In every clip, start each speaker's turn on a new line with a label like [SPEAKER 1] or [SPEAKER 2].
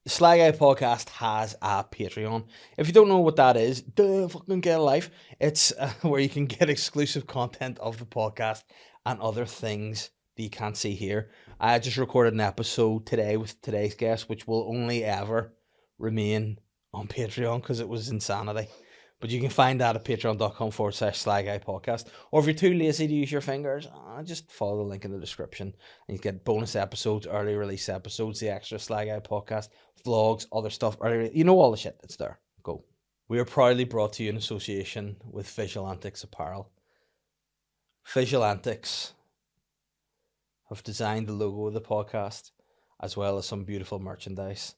[SPEAKER 1] Sly Guy Podcast has a Patreon. If you don't know what that is, fucking get a life. It's where you can get exclusive content of the podcast and other things that you can't see here. I just recorded an episode today with today's guest, which will only ever remain on Patreon because it was insanity. But you can find that at patreon.com/Sly Guy Podcast. Or if you're too lazy to use your fingers, just follow the link in the description and you get bonus episodes, early release episodes, the extra Sly Guy Podcast, vlogs, other stuff. You know all the shit that's there. Go. We are proudly brought to you in association with Visual Antics Apparel. Visual Antics have designed the logo of the podcast as well as some beautiful merchandise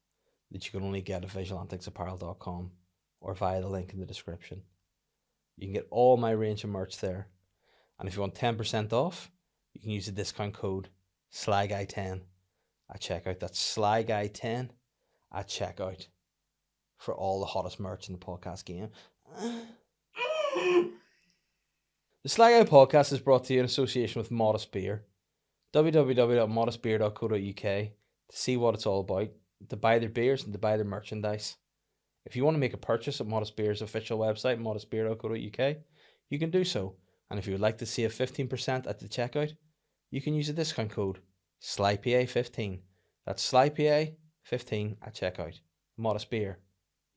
[SPEAKER 1] that you can only get at visualanticsapparel.com or via the link in the description. You can get all my range of merch there. And if you want 10% off, you can use the discount code SLYGUY10 at checkout. That's SLYGUY10 at checkout for all the hottest merch in the podcast game. The Sly Guy Podcast is brought to you in association with Modest Beer. www.modestbeer.co.uk to see what it's all about, to buy their beers and to buy their merchandise. If you want to make a purchase at Modest Beer's official website, modestbeer.co.uk, you can do so. And if you would like to save 15% at the checkout, you can use the discount code SLYPA15. That's SLYPA15 at checkout. Modest Beer.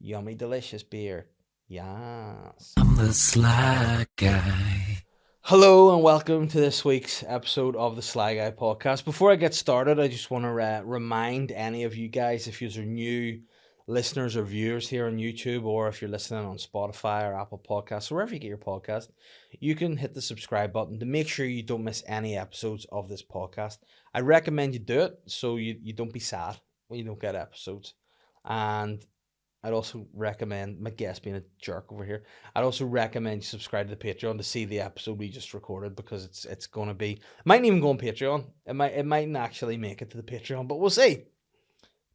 [SPEAKER 1] Yummy, delicious beer. Yes.
[SPEAKER 2] I'm the Sly Guy.
[SPEAKER 1] Hello and welcome to this week's episode of the Sly Guy Podcast. Before I get started, I just want to remind any of you guys, if you're new listeners or viewers here on YouTube, or if you're listening on Spotify or Apple Podcasts, or wherever you get your podcast, you can hit the subscribe button to make sure you don't miss any episodes of this podcast. I recommend you do it so you don't be sad when you don't get episodes. And I'd also recommend, my guest being a jerk over here, I'd also recommend you subscribe to the Patreon to see the episode we just recorded, because it's going to be, it mightn't even go on Patreon. It mightn't actually make it to the Patreon, but we'll see.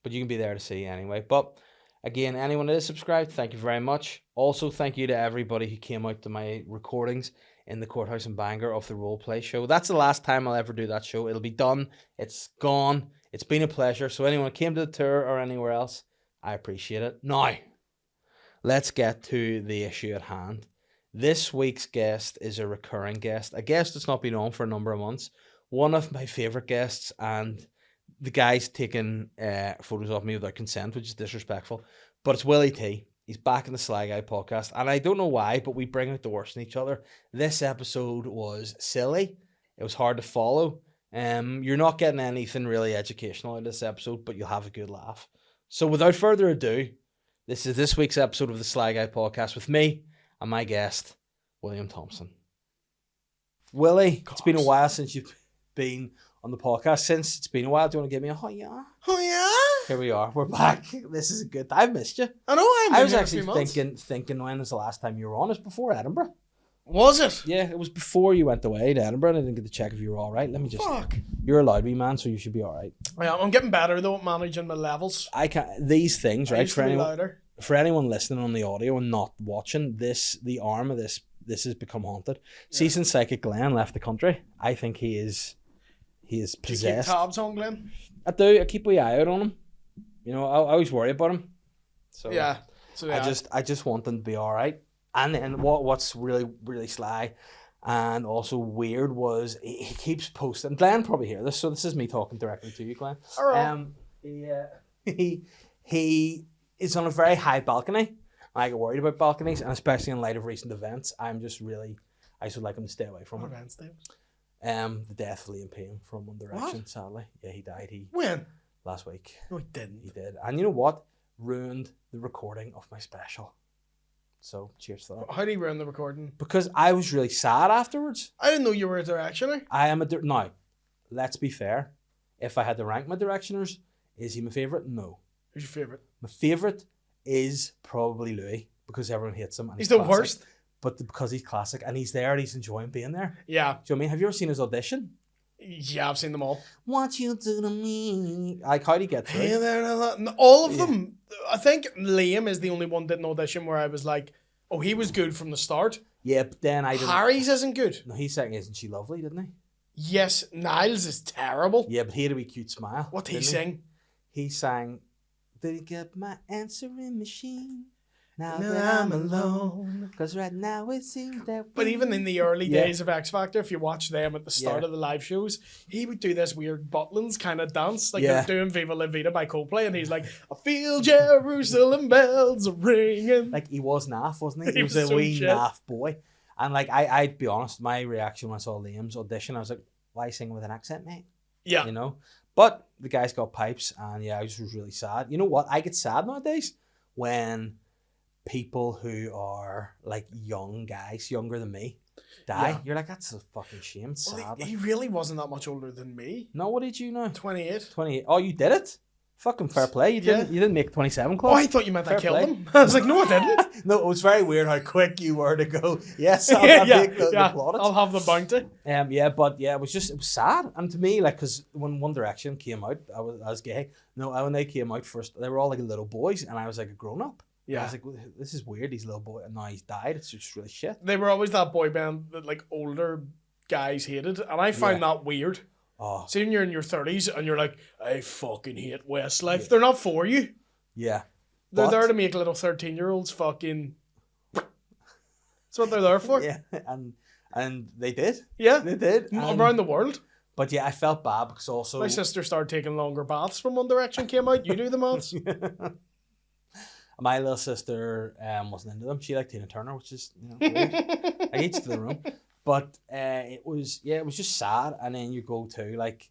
[SPEAKER 1] But you can be there to see anyway. But again, anyone that is subscribed, thank you very much. Also, thank you to everybody who came out to my recordings in the Courthouse in Bangor of the roleplay show. That's the last time I'll ever do that show. It'll be done. It's gone. It's been a pleasure. So anyone who came to the tour or anywhere else, I appreciate it. Now, let's get to the issue at hand. This week's guest is a recurring guest. A guest that's not been on for a number of months. One of my favourite guests, and the guy's taking photos of me without consent, which is disrespectful. But it's Willy T. He's back in the Sly Guy Podcast. And I don't know why, but we bring out the worst in each other. This episode was silly. It was hard to follow. You're not getting anything really educational in this episode, but you'll have a good laugh. So without further ado, this is this week's episode of the Sly Guy Podcast with me and my guest, William Thompson. Willy, It's been a while since you've been on the podcast. Since it's been a while, do you want to give me a oh yeah?
[SPEAKER 3] Oh yeah?
[SPEAKER 1] Here we are. We're back. This is good. I've missed you.
[SPEAKER 3] I know
[SPEAKER 1] I was actually thinking when was the last time you were on? It was before Edinburgh.
[SPEAKER 3] Was it?
[SPEAKER 1] Yeah, it was before you went away to Edinburgh, and I didn't get to check if you were all right. Let me just.
[SPEAKER 3] Fuck.
[SPEAKER 1] You're a loud wee man, so you should be all right.
[SPEAKER 3] Yeah, I'm getting better though at managing my levels.
[SPEAKER 1] I can these things,
[SPEAKER 3] I
[SPEAKER 1] right?
[SPEAKER 3] used to be louder.
[SPEAKER 1] For anyone listening on the audio and not watching, the arm of this has become haunted. Yeah. See, since Psychic Glenn left the country, I think he is possessed.
[SPEAKER 3] Do you keep tabs on Glenn?
[SPEAKER 1] I do. I keep an eye out on him. You know, I always worry about him. So
[SPEAKER 3] yeah.
[SPEAKER 1] I just want him to be all right. And then what's really, really sly and also weird was he keeps posting. Glenn probably hear this, so this is me talking directly to you, Glenn.
[SPEAKER 3] All right.
[SPEAKER 1] He is on a very high balcony. I get worried about balconies, and especially in light of recent events, I just would like him to stay away from it.
[SPEAKER 3] Events, Dave?
[SPEAKER 1] The death of Liam Payne from One Direction,
[SPEAKER 3] What?
[SPEAKER 1] sadly. Yeah, he died.
[SPEAKER 3] When?
[SPEAKER 1] Last week.
[SPEAKER 3] No, he didn't.
[SPEAKER 1] He did. And you know what? Ruined the recording of my special. So, cheers to that.
[SPEAKER 3] How do you ruin the recording?
[SPEAKER 1] Because I was really sad afterwards.
[SPEAKER 3] I didn't know you were a directioner.
[SPEAKER 1] I am now, let's be fair. If I had to rank my directioners, is he my favourite? No.
[SPEAKER 3] Who's your favourite?
[SPEAKER 1] My favourite is probably Louis, because everyone hates him. And
[SPEAKER 3] He's the
[SPEAKER 1] classic.
[SPEAKER 3] worst.
[SPEAKER 1] But because he's classic and he's there and he's enjoying being there.
[SPEAKER 3] Yeah.
[SPEAKER 1] Do you know what I mean? Have you ever seen his audition?
[SPEAKER 3] Yeah, I've seen them all.
[SPEAKER 1] What you do to me? Like, how do you get through?
[SPEAKER 3] Hey there, all of them. I think Liam is the only one that did an audition where I was like, oh, he was good from the start.
[SPEAKER 1] Yeah, but then I didn't.
[SPEAKER 3] Harry's isn't good.
[SPEAKER 1] No, he sang Isn't She Lovely, didn't he?
[SPEAKER 3] Yes, Niles is terrible.
[SPEAKER 1] Yeah, but he had a wee cute smile.
[SPEAKER 3] What did he
[SPEAKER 1] didn't
[SPEAKER 3] sing?
[SPEAKER 1] He sang Think up my answering machine. Now
[SPEAKER 3] No,
[SPEAKER 1] that
[SPEAKER 3] I'm
[SPEAKER 1] I'm
[SPEAKER 3] alone.
[SPEAKER 1] alone. Because right now it seems that.
[SPEAKER 3] But even in the early
[SPEAKER 1] Yeah.
[SPEAKER 3] days of X Factor, if you watch them at the start
[SPEAKER 1] Yeah.
[SPEAKER 3] of the live shows, he would do this weird Butlins kind of dance, like
[SPEAKER 1] Yeah.
[SPEAKER 3] they're doing Viva La Vida by Coldplay, and he's like, I feel Jerusalem bells are ringing.
[SPEAKER 1] Like, he was naff, wasn't he?
[SPEAKER 3] He
[SPEAKER 1] He was
[SPEAKER 3] was
[SPEAKER 1] a
[SPEAKER 3] so
[SPEAKER 1] wee
[SPEAKER 3] shit.
[SPEAKER 1] naff boy. And, like, I'd be honest, my reaction when I saw Liam's audition, I was like, why are you singing with an accent, mate?
[SPEAKER 3] Yeah.
[SPEAKER 1] You know? But the guy's got pipes, and yeah, I just was really sad. You know what? I get sad nowadays when people who are, like, young guys, younger than me, die.
[SPEAKER 3] Yeah.
[SPEAKER 1] You're like, that's a fucking shame. It's
[SPEAKER 3] Well,
[SPEAKER 1] sad.
[SPEAKER 3] he really wasn't that much older than me.
[SPEAKER 1] No, what did you know?
[SPEAKER 3] 28.
[SPEAKER 1] 28. Oh, you did it? Fucking fair play. You didn't make 27 club.
[SPEAKER 3] Oh, I thought you meant I
[SPEAKER 1] Fair
[SPEAKER 3] killed
[SPEAKER 1] play.
[SPEAKER 3] him. I was like, no, I didn't.
[SPEAKER 1] No, it was very weird how quick you were to go, yes, I'll make the plaudits.
[SPEAKER 3] I'll have the bounty.
[SPEAKER 1] It was sad. And to me, like, because when One Direction came out, I was gay. No, when they came out first, they were all like little boys, and I was like a grown up. And I was like, well, this is weird, these little boys, and now he's died. It's just really shit.
[SPEAKER 3] They were always that boy band that like older guys hated, and I find that weird.
[SPEAKER 1] Oh,
[SPEAKER 3] See, when you're in your 30s and you're like, I fucking hate Westlife. They're not for you.
[SPEAKER 1] yeah.
[SPEAKER 3] They're
[SPEAKER 1] But-
[SPEAKER 3] there to make little 13-year-olds fucking. That's what they're there for.
[SPEAKER 1] Yeah, and they did.
[SPEAKER 3] Yeah.
[SPEAKER 1] They did. And-
[SPEAKER 3] Around the world.
[SPEAKER 1] But yeah, I felt bad because also
[SPEAKER 3] My sister started taking longer baths when One Direction came out. You do the maths.
[SPEAKER 1] my little sister wasn't into them. She liked Tina Turner, which is weird. Like, each to their own. But it was just sad. And then you go to, like,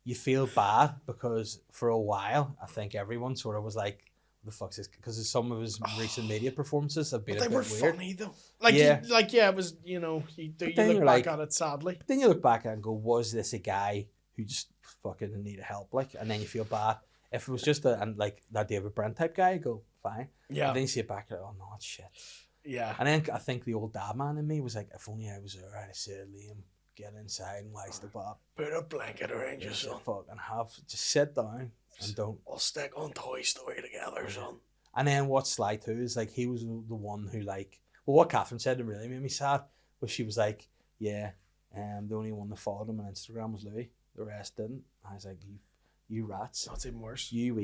[SPEAKER 1] you feel bad because for a while I think everyone sort of was like, "What the fuck's this?" Because some of his recent media performances have been
[SPEAKER 3] But
[SPEAKER 1] a
[SPEAKER 3] they were
[SPEAKER 1] bit weird.
[SPEAKER 3] funny though. Like,
[SPEAKER 1] Yeah.
[SPEAKER 3] it was, you
[SPEAKER 1] then
[SPEAKER 3] look
[SPEAKER 1] you're
[SPEAKER 3] back
[SPEAKER 1] like-
[SPEAKER 3] at it sadly.
[SPEAKER 1] Then you look back and go, "Was this a guy who just fucking needed help?" Like, and then you feel bad. If it was just that David Brent type guy, you go fine.
[SPEAKER 3] Yeah.
[SPEAKER 1] And then you see it back, you're like, "Oh no, it's shit."
[SPEAKER 3] Yeah.
[SPEAKER 1] And then I think the old dad man in me was like, if only I was there, I'd have said, Liam, get inside and wise the Bob.
[SPEAKER 3] Put a blanket around you, son.
[SPEAKER 1] Fuck, and just sit down and don't.
[SPEAKER 3] I'll stick on Toy Story together, son.
[SPEAKER 1] And then what Sly too is like, he was the one who, like, well, what Catherine said that really made me sad was she was like, yeah, the only one that followed him on Instagram was Louis. The rest didn't. I was like, you rats.
[SPEAKER 3] That's even worse.
[SPEAKER 1] You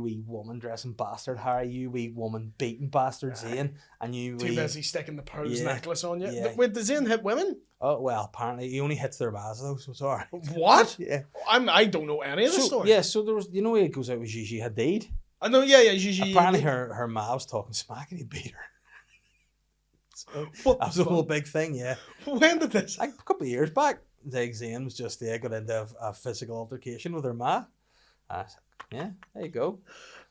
[SPEAKER 1] wee woman dressing bastard, Harry. You wee woman beating bastard, Zane. And you
[SPEAKER 3] Too
[SPEAKER 1] wee...
[SPEAKER 3] busy sticking the pearls
[SPEAKER 1] Yeah.
[SPEAKER 3] necklace on you.
[SPEAKER 1] Yeah.
[SPEAKER 3] Wait, does Zane hit women?
[SPEAKER 1] Oh, well, apparently he only hits their baz though, so it's alright.
[SPEAKER 3] What?
[SPEAKER 1] Yeah.
[SPEAKER 3] I don't know any of the story.
[SPEAKER 1] Yeah, so there was, he goes out with Gigi Hadid.
[SPEAKER 3] I know, yeah, Gigi.
[SPEAKER 1] Apparently her ma was talking smack and he beat her. So
[SPEAKER 3] What
[SPEAKER 1] that was
[SPEAKER 3] the
[SPEAKER 1] the whole
[SPEAKER 3] fuck?
[SPEAKER 1] big thing, yeah.
[SPEAKER 3] When did this?
[SPEAKER 1] Like a couple of years back, Zig Zane was just got into a physical altercation with her ma. I was like, yeah, there you go.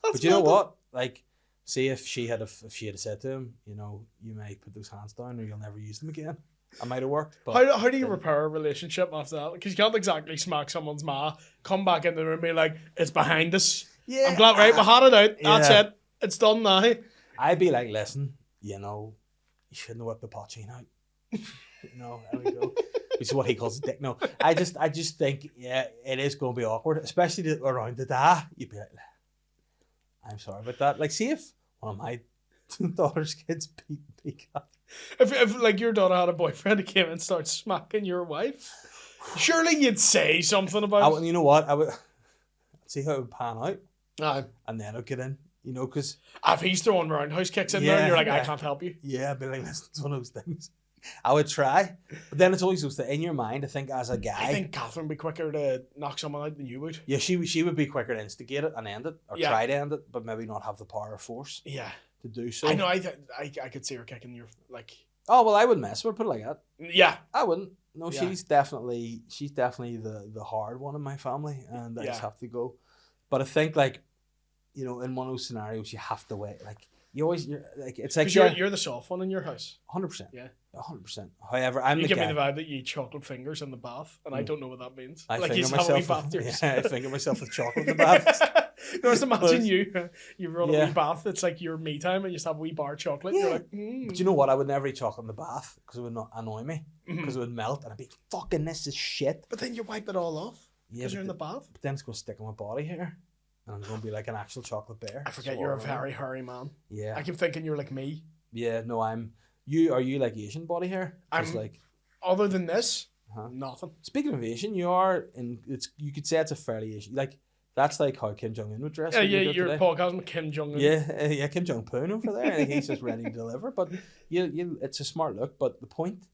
[SPEAKER 3] That's
[SPEAKER 1] But you know
[SPEAKER 3] mental.
[SPEAKER 1] what? Like, see if she had said to him, you may put those hands down or you'll never use them again. It might have worked. But
[SPEAKER 3] How do you repair a relationship after that? Because you can't exactly smack someone's ma, come back into the room and be like, it's behind us.
[SPEAKER 1] yeah,
[SPEAKER 3] I'm glad, right? We had it out. That's
[SPEAKER 1] Yeah.
[SPEAKER 3] it. It's done now.
[SPEAKER 1] I'd be like, listen, you shouldn't have whipped the potchine out. There we go. Which is what he calls a dick. No, I just think, yeah, it is going to be awkward, especially around the day. You'd be like, I'm sorry about that. Like, see if one of my daughter's kids beat Cat.
[SPEAKER 3] If like your daughter had a boyfriend who came and started smacking your wife, surely you'd say something about it.
[SPEAKER 1] You know what? I would see how it would pan out,
[SPEAKER 3] Aye.
[SPEAKER 1] and then I'd get in. Because
[SPEAKER 3] If he's throwing roundhouse kicks in there and
[SPEAKER 1] Yeah,
[SPEAKER 3] you're like, I
[SPEAKER 1] yeah.
[SPEAKER 3] can't help you.
[SPEAKER 1] yeah, I'd be like, listen, it's one of those things. I would try, but then it's always those things in your mind. I think as a guy,
[SPEAKER 3] I think Catherine would be quicker to knock someone out than you would.
[SPEAKER 1] yeah, she would be quicker to instigate it and end it, or
[SPEAKER 3] Yeah.
[SPEAKER 1] try to end it, but maybe not have the power or force
[SPEAKER 3] Yeah.
[SPEAKER 1] to do so.
[SPEAKER 3] I know, I could see her kicking your, like...
[SPEAKER 1] Oh well, I wouldn't mess with her. Put it like that.
[SPEAKER 3] Yeah.
[SPEAKER 1] I wouldn't. No,
[SPEAKER 3] Yeah.
[SPEAKER 1] she's definitely the hard one in my family, and I just
[SPEAKER 3] Yeah.
[SPEAKER 1] have to go. But I think, like, in one of those scenarios, you have to wait. Like, you're like, it's like
[SPEAKER 3] Because you're the soft one in your house.
[SPEAKER 1] 100%.
[SPEAKER 3] Yeah.
[SPEAKER 1] 100%. However, I'm
[SPEAKER 3] You
[SPEAKER 1] the
[SPEAKER 3] give
[SPEAKER 1] guy.
[SPEAKER 3] me the vibe that you eat chocolate fingers in the bath, and I
[SPEAKER 1] Mm.
[SPEAKER 3] don't know what that means.
[SPEAKER 1] I
[SPEAKER 3] like
[SPEAKER 1] finger
[SPEAKER 3] you have a wee
[SPEAKER 1] myself.
[SPEAKER 3] bath to
[SPEAKER 1] Yeah,
[SPEAKER 3] yourself.
[SPEAKER 1] I finger myself with chocolate in the bath.
[SPEAKER 3] No, just imagine you run a
[SPEAKER 1] Yeah.
[SPEAKER 3] wee bath. It's like your me time, and you just have a wee bar of chocolate.
[SPEAKER 1] Yeah.
[SPEAKER 3] You're like, mm.
[SPEAKER 1] But you know what? I would never eat chocolate in the bath because it would not annoy me
[SPEAKER 3] Mhm.
[SPEAKER 1] because it would melt and I'd be fucking this is shit.
[SPEAKER 3] But then you wipe it all off
[SPEAKER 1] Yeah,
[SPEAKER 3] because you're in the
[SPEAKER 1] but,
[SPEAKER 3] bath.
[SPEAKER 1] but then it's going to stick on my body here, and I'm going to be like an actual chocolate bear.
[SPEAKER 3] I forget
[SPEAKER 1] So
[SPEAKER 3] you're a
[SPEAKER 1] I don't
[SPEAKER 3] very
[SPEAKER 1] know.
[SPEAKER 3] hairy man.
[SPEAKER 1] Yeah.
[SPEAKER 3] I keep thinking you're like me.
[SPEAKER 1] Yeah. No, I'm. You are you like Asian body hair? 'Cause,
[SPEAKER 3] I'm-
[SPEAKER 1] like.
[SPEAKER 3] Other than this,
[SPEAKER 1] Uh-huh.
[SPEAKER 3] nothing.
[SPEAKER 1] Speaking of Asian, you are in. You could say it's a fairly Asian. Like That's like how Kim Jong Un would dress.
[SPEAKER 3] Yeah,
[SPEAKER 1] when
[SPEAKER 3] yeah,
[SPEAKER 1] we go
[SPEAKER 3] you're
[SPEAKER 1] today.
[SPEAKER 3] podcasting with Kim Jong Un.
[SPEAKER 1] Yeah, Kim Jong Un over there. And he's just ready to deliver. But it's a smart look. But the point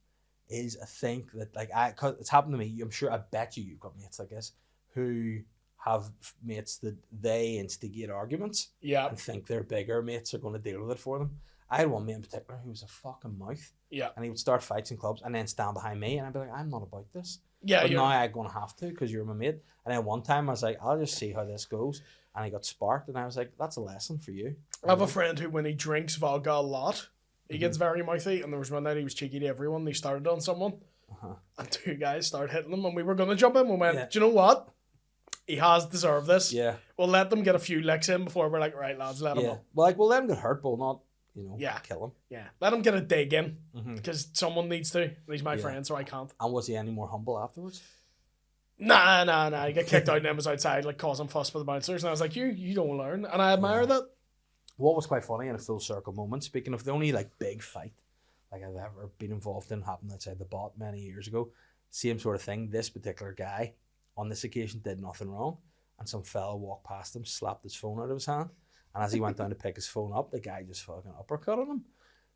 [SPEAKER 1] is, I think that cause it's happened to me. I'm sure. I bet you've got mates like this who have mates that they instigate arguments.
[SPEAKER 3] Yeah.
[SPEAKER 1] And think their bigger mates are going to deal with it for them. I had one mate in particular who was a fucking mouth.
[SPEAKER 3] Yeah.
[SPEAKER 1] And he would start fights in clubs and then stand behind me, and I'd be like, I'm not about this.
[SPEAKER 3] Yeah,
[SPEAKER 1] but now I'm going to have to because you're my mate. And then one time I was like, I'll just see how this goes. And I got sparked, and I was like, that's a lesson for you.
[SPEAKER 3] I have a friend who, when he drinks vodka a lot, he gets very mouthy. And there was one night he was cheeky to everyone. He started on someone. And two guys started hitting him. And we were going to jump in. We went, do you know what? He has deserved this.
[SPEAKER 1] Yeah.
[SPEAKER 3] We'll let them get a few licks in before we're like, right, lads, let him up.
[SPEAKER 1] Well, we'll let him get hurt, but we'll not, kill him.
[SPEAKER 3] Yeah. Let him get a dig in because someone needs to. And he's my friend, so I can't.
[SPEAKER 1] And was he any more humble afterwards?
[SPEAKER 3] Nah. He got kicked out and then was outside, like, causing fuss with the bouncers. And I was like, you don't learn. And I admire that.
[SPEAKER 1] What was quite funny in a full circle moment, speaking of the only, big fight, I've ever been involved in, happened outside the bot many years ago. Same sort of thing. This particular guy, on this occasion, did nothing wrong. And some fella walked past him, slapped his phone out of his hand. And as he went down to pick his phone up, the guy just fucking uppercut on him.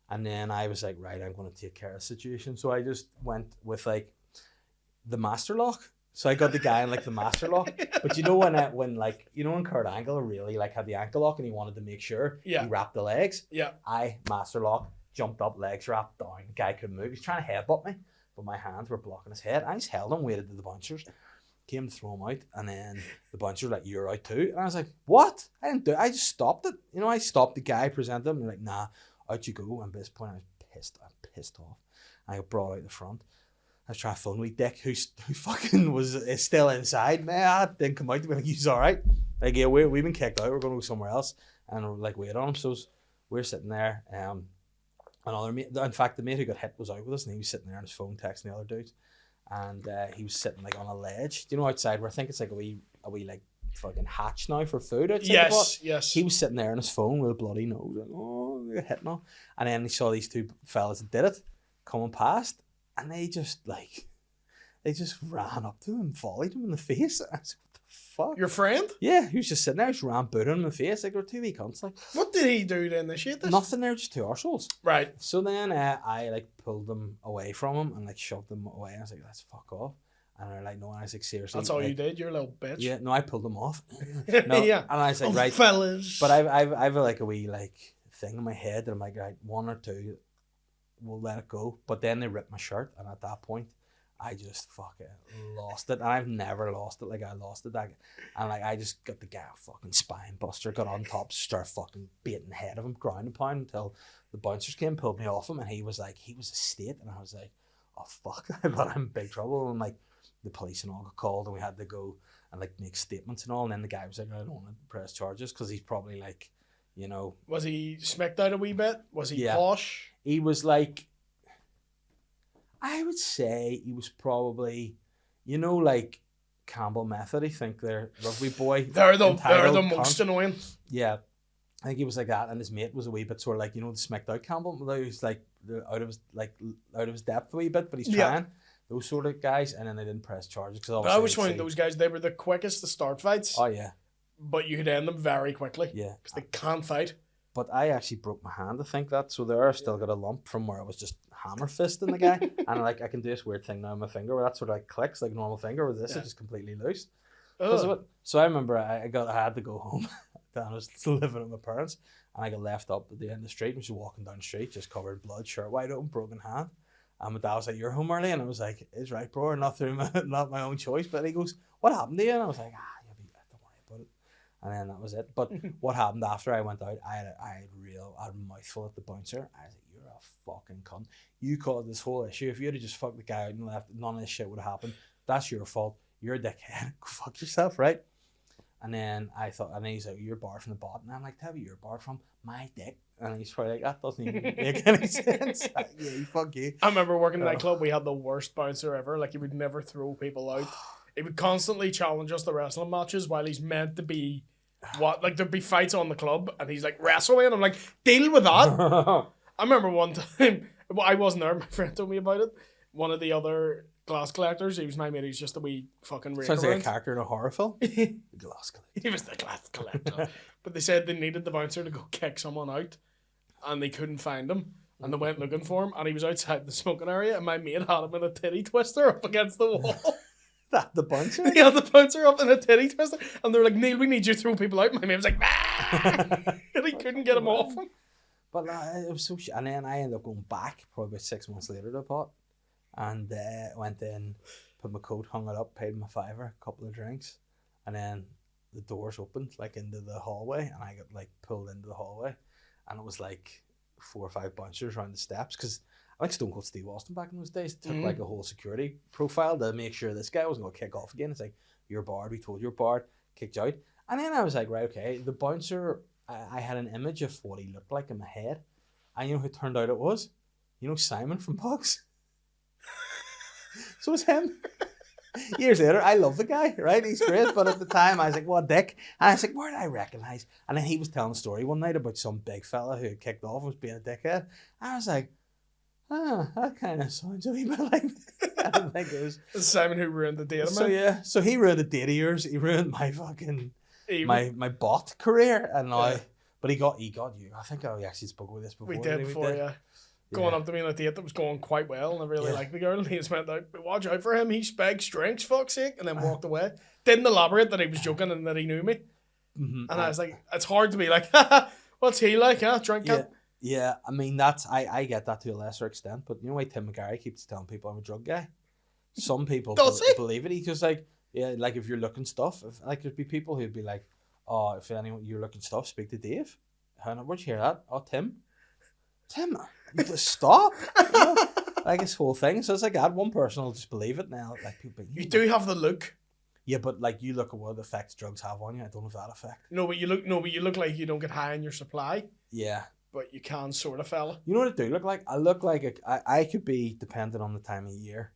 [SPEAKER 1] And then I was like, right, I'm going to take care of the situation. So I just went with, the master lock. So I got the guy in, the master lock. But you know when Kurt Angle really, had the ankle lock and he wanted to make sure he wrapped the legs?
[SPEAKER 3] Yeah.
[SPEAKER 1] I, master lock, jumped up, legs wrapped down. The guy couldn't move. He was trying to headbutt me, but my hands were blocking his head. I just held him, waited to the bouncers, came to throw him out, and then the bouncers were like, you're out too. And I was like, what? I didn't do it. I just stopped it. I stopped the guy, presented him, and they're like, nah, out you go. And at this point, I was pissed off. And I got brought out the front. I was trying to phone with Dick, who fucking is still inside. Man, I didn't come out to be like, he's all right. Like, yeah, we've been kicked out. We're going to go somewhere else. And we're wait on him. So we're sitting there. Another mate, in fact, the mate who got hit was out with us, and he was sitting there on his phone texting the other dudes. And he was sitting on a ledge. Do you know outside where I think it's a wee fucking hatch now for food outside the bot?
[SPEAKER 3] Yes.
[SPEAKER 1] He was sitting there on his phone with a bloody nose. Like, oh, they got hit now. And then he saw these two fellas that did it coming past, and they just ran up to him and volleyed him in the face. I was like, what the fuck?
[SPEAKER 3] Your friend?
[SPEAKER 1] Yeah, he was just sitting there, just ran booting him in the face. They're two wee cunts.
[SPEAKER 3] What did he do to initiate this?
[SPEAKER 1] Nothing, they're just two arseholes.
[SPEAKER 3] Right.
[SPEAKER 1] So then I pulled them away from him and shoved them away. I was like, let's fuck off. And they're like, no. And I was like, seriously.
[SPEAKER 3] That's all you did, you little bitch.
[SPEAKER 1] Yeah, no, I pulled them off. No,
[SPEAKER 3] yeah.
[SPEAKER 1] And I was like, right.
[SPEAKER 3] Fellas.
[SPEAKER 1] But I've a wee thing in my head that I'm like, right, one or two, we'll let it go. But then they ripped my shirt, and at that point, I just fucking lost it. And I've never lost it like I lost it. And I just got the guy fucking spine buster, got on top, started fucking beating the head of him, ground and pound until the bouncers came, pulled me off him, and he was a state. And I was like, oh fuck, I thought I'm in big trouble. And the police and all got called, and we had to go and make statements and all. And then the guy was like, I don't want to press charges because he's probably
[SPEAKER 3] Was he smacked out a wee bit? Was he posh?
[SPEAKER 1] He was I would say he was probably, Campbell Method. I think they're rugby boy.
[SPEAKER 3] They're the most annoying.
[SPEAKER 1] Yeah, I think he was like that, and his mate was a wee bit sort of the smacked out Campbell. He was out of his depth a wee bit, but he's trying. Those sort of guys, and then they didn't press charges.
[SPEAKER 3] I always find those guys, they were the quickest to start fights.
[SPEAKER 1] Oh yeah.
[SPEAKER 3] But you could end them very quickly.
[SPEAKER 1] Yeah.
[SPEAKER 3] Because they can't fight.
[SPEAKER 1] But I actually broke my hand, I think that. So there, I've still got a lump from where I was just hammer fisting the guy. And I can do this weird thing now on my finger where that sort of clicks like a normal finger, where this is just completely loose. Because of it. So I remember I had to go home. I was still living with my parents, and I got left up at the end of the street. I was walking down the street, just covered in blood, shirt wide open, broken hand. And my dad was like, "You're home early," and I was like, "It's right, bro, not my own choice." But he goes, "What happened to you?" And I was like, don't worry about it. And then that was it. But what happened after I went out, I had a mouthful at the bouncer. I was like, "You're a fucking cunt. You caused this whole issue. If you had just fucked the guy out and left, none of this shit would have happened. That's your fault. You're a dickhead. Go fuck yourself, right?" And then and then he's like, "You're barred from the bot." And I'm like, "Tell me you're barred from my dick." And he's probably like, "That doesn't even make any sense." Yeah, fuck you.
[SPEAKER 3] I remember working in that club, we had the worst bouncer ever. He would never throw people out. He would constantly challenge us to wrestling matches while he's meant to be there'd be fights on the club, and he's like, "Wrestle me," and I'm like, "Deal with that." I remember one time, I wasn't there, my friend told me about it. One of the other glass collectors. He was my mate. He's just a wee fucking rake
[SPEAKER 1] Sounds like a
[SPEAKER 3] around.
[SPEAKER 1] character in a horror film. The glass collector.
[SPEAKER 3] He was the glass collector. But they said they needed the bouncer to go kick someone out, and they couldn't find him. And they went looking for him, and he was outside the smoking area, and my mate had him in a titty twister up against the wall.
[SPEAKER 1] That the bouncer?
[SPEAKER 3] He had the bouncer up in a titty twister, and they're like, Neil, we need you to throw people out. My mate was like, ah! And he couldn't get him off him.
[SPEAKER 1] But it was so shit. And then I ended up going back probably about 6 months later to the pot, and went in, put my coat, hung it up, paid my $5, a couple of drinks, and then the doors opened like into the hallway, and I got like pulled into the hallway, and it was like 4 or 5 bouncers around the steps, because I like Stone Cold Steve Austin back in those days. It took like a whole security profile to make sure this guy wasn't going to kick off again. It's like, you're barred, we told you you're barred, kicked you out. And then I was like, right, okay, the bouncer, I had an image of what he looked like in my head. And you know who it turned out it was? You know Simon from Bugs? So it's him. Years later, I love the guy, right? He's great. But at the time, I was like, what a dick. And I was like, where did I recognise? And then he was telling a story one night about some big fella who had kicked off and was being a dickhead. I was like, that kind of sounds a wee bit like I don't think it was
[SPEAKER 3] Simon who ruined the data,
[SPEAKER 1] so
[SPEAKER 3] man.
[SPEAKER 1] yeah, so he ruined the date of yours. He ruined my fucking my bot career, and now, but he got you. I think I actually spoke about this before.
[SPEAKER 3] We did before, yeah. Going up to me on a date that was going quite well, and I really liked the girl, and he just went out, watch out for him, he specs drinks, fuck's sake, and then walked away. Didn't elaborate that he was joking and that he knew me. And I was like, it's hard to be like, what's he like, huh? Drinking?
[SPEAKER 1] Yeah, I mean, that's I get that to a lesser extent, but you know why Tim McGarry keeps telling people I'm a drug guy? Some people believe it. He's just like, yeah, like if you're looking stuff, like there'd be people who'd be like, oh, if anyone you're looking stuff, speak to Dave. Where'd you hear that? Oh, Tim, stop. You know? Like this whole thing. So it's like that one person will just believe it now. Like people,
[SPEAKER 3] you do have the look.
[SPEAKER 1] Yeah, but like you look at what effects drugs have on you. I don't have that effect.
[SPEAKER 3] No, but you look like you don't get high in your supply.
[SPEAKER 1] Yeah.
[SPEAKER 3] But you can sort of, fella.
[SPEAKER 1] You know what I do look like? I look like I could be, depending on the time of year,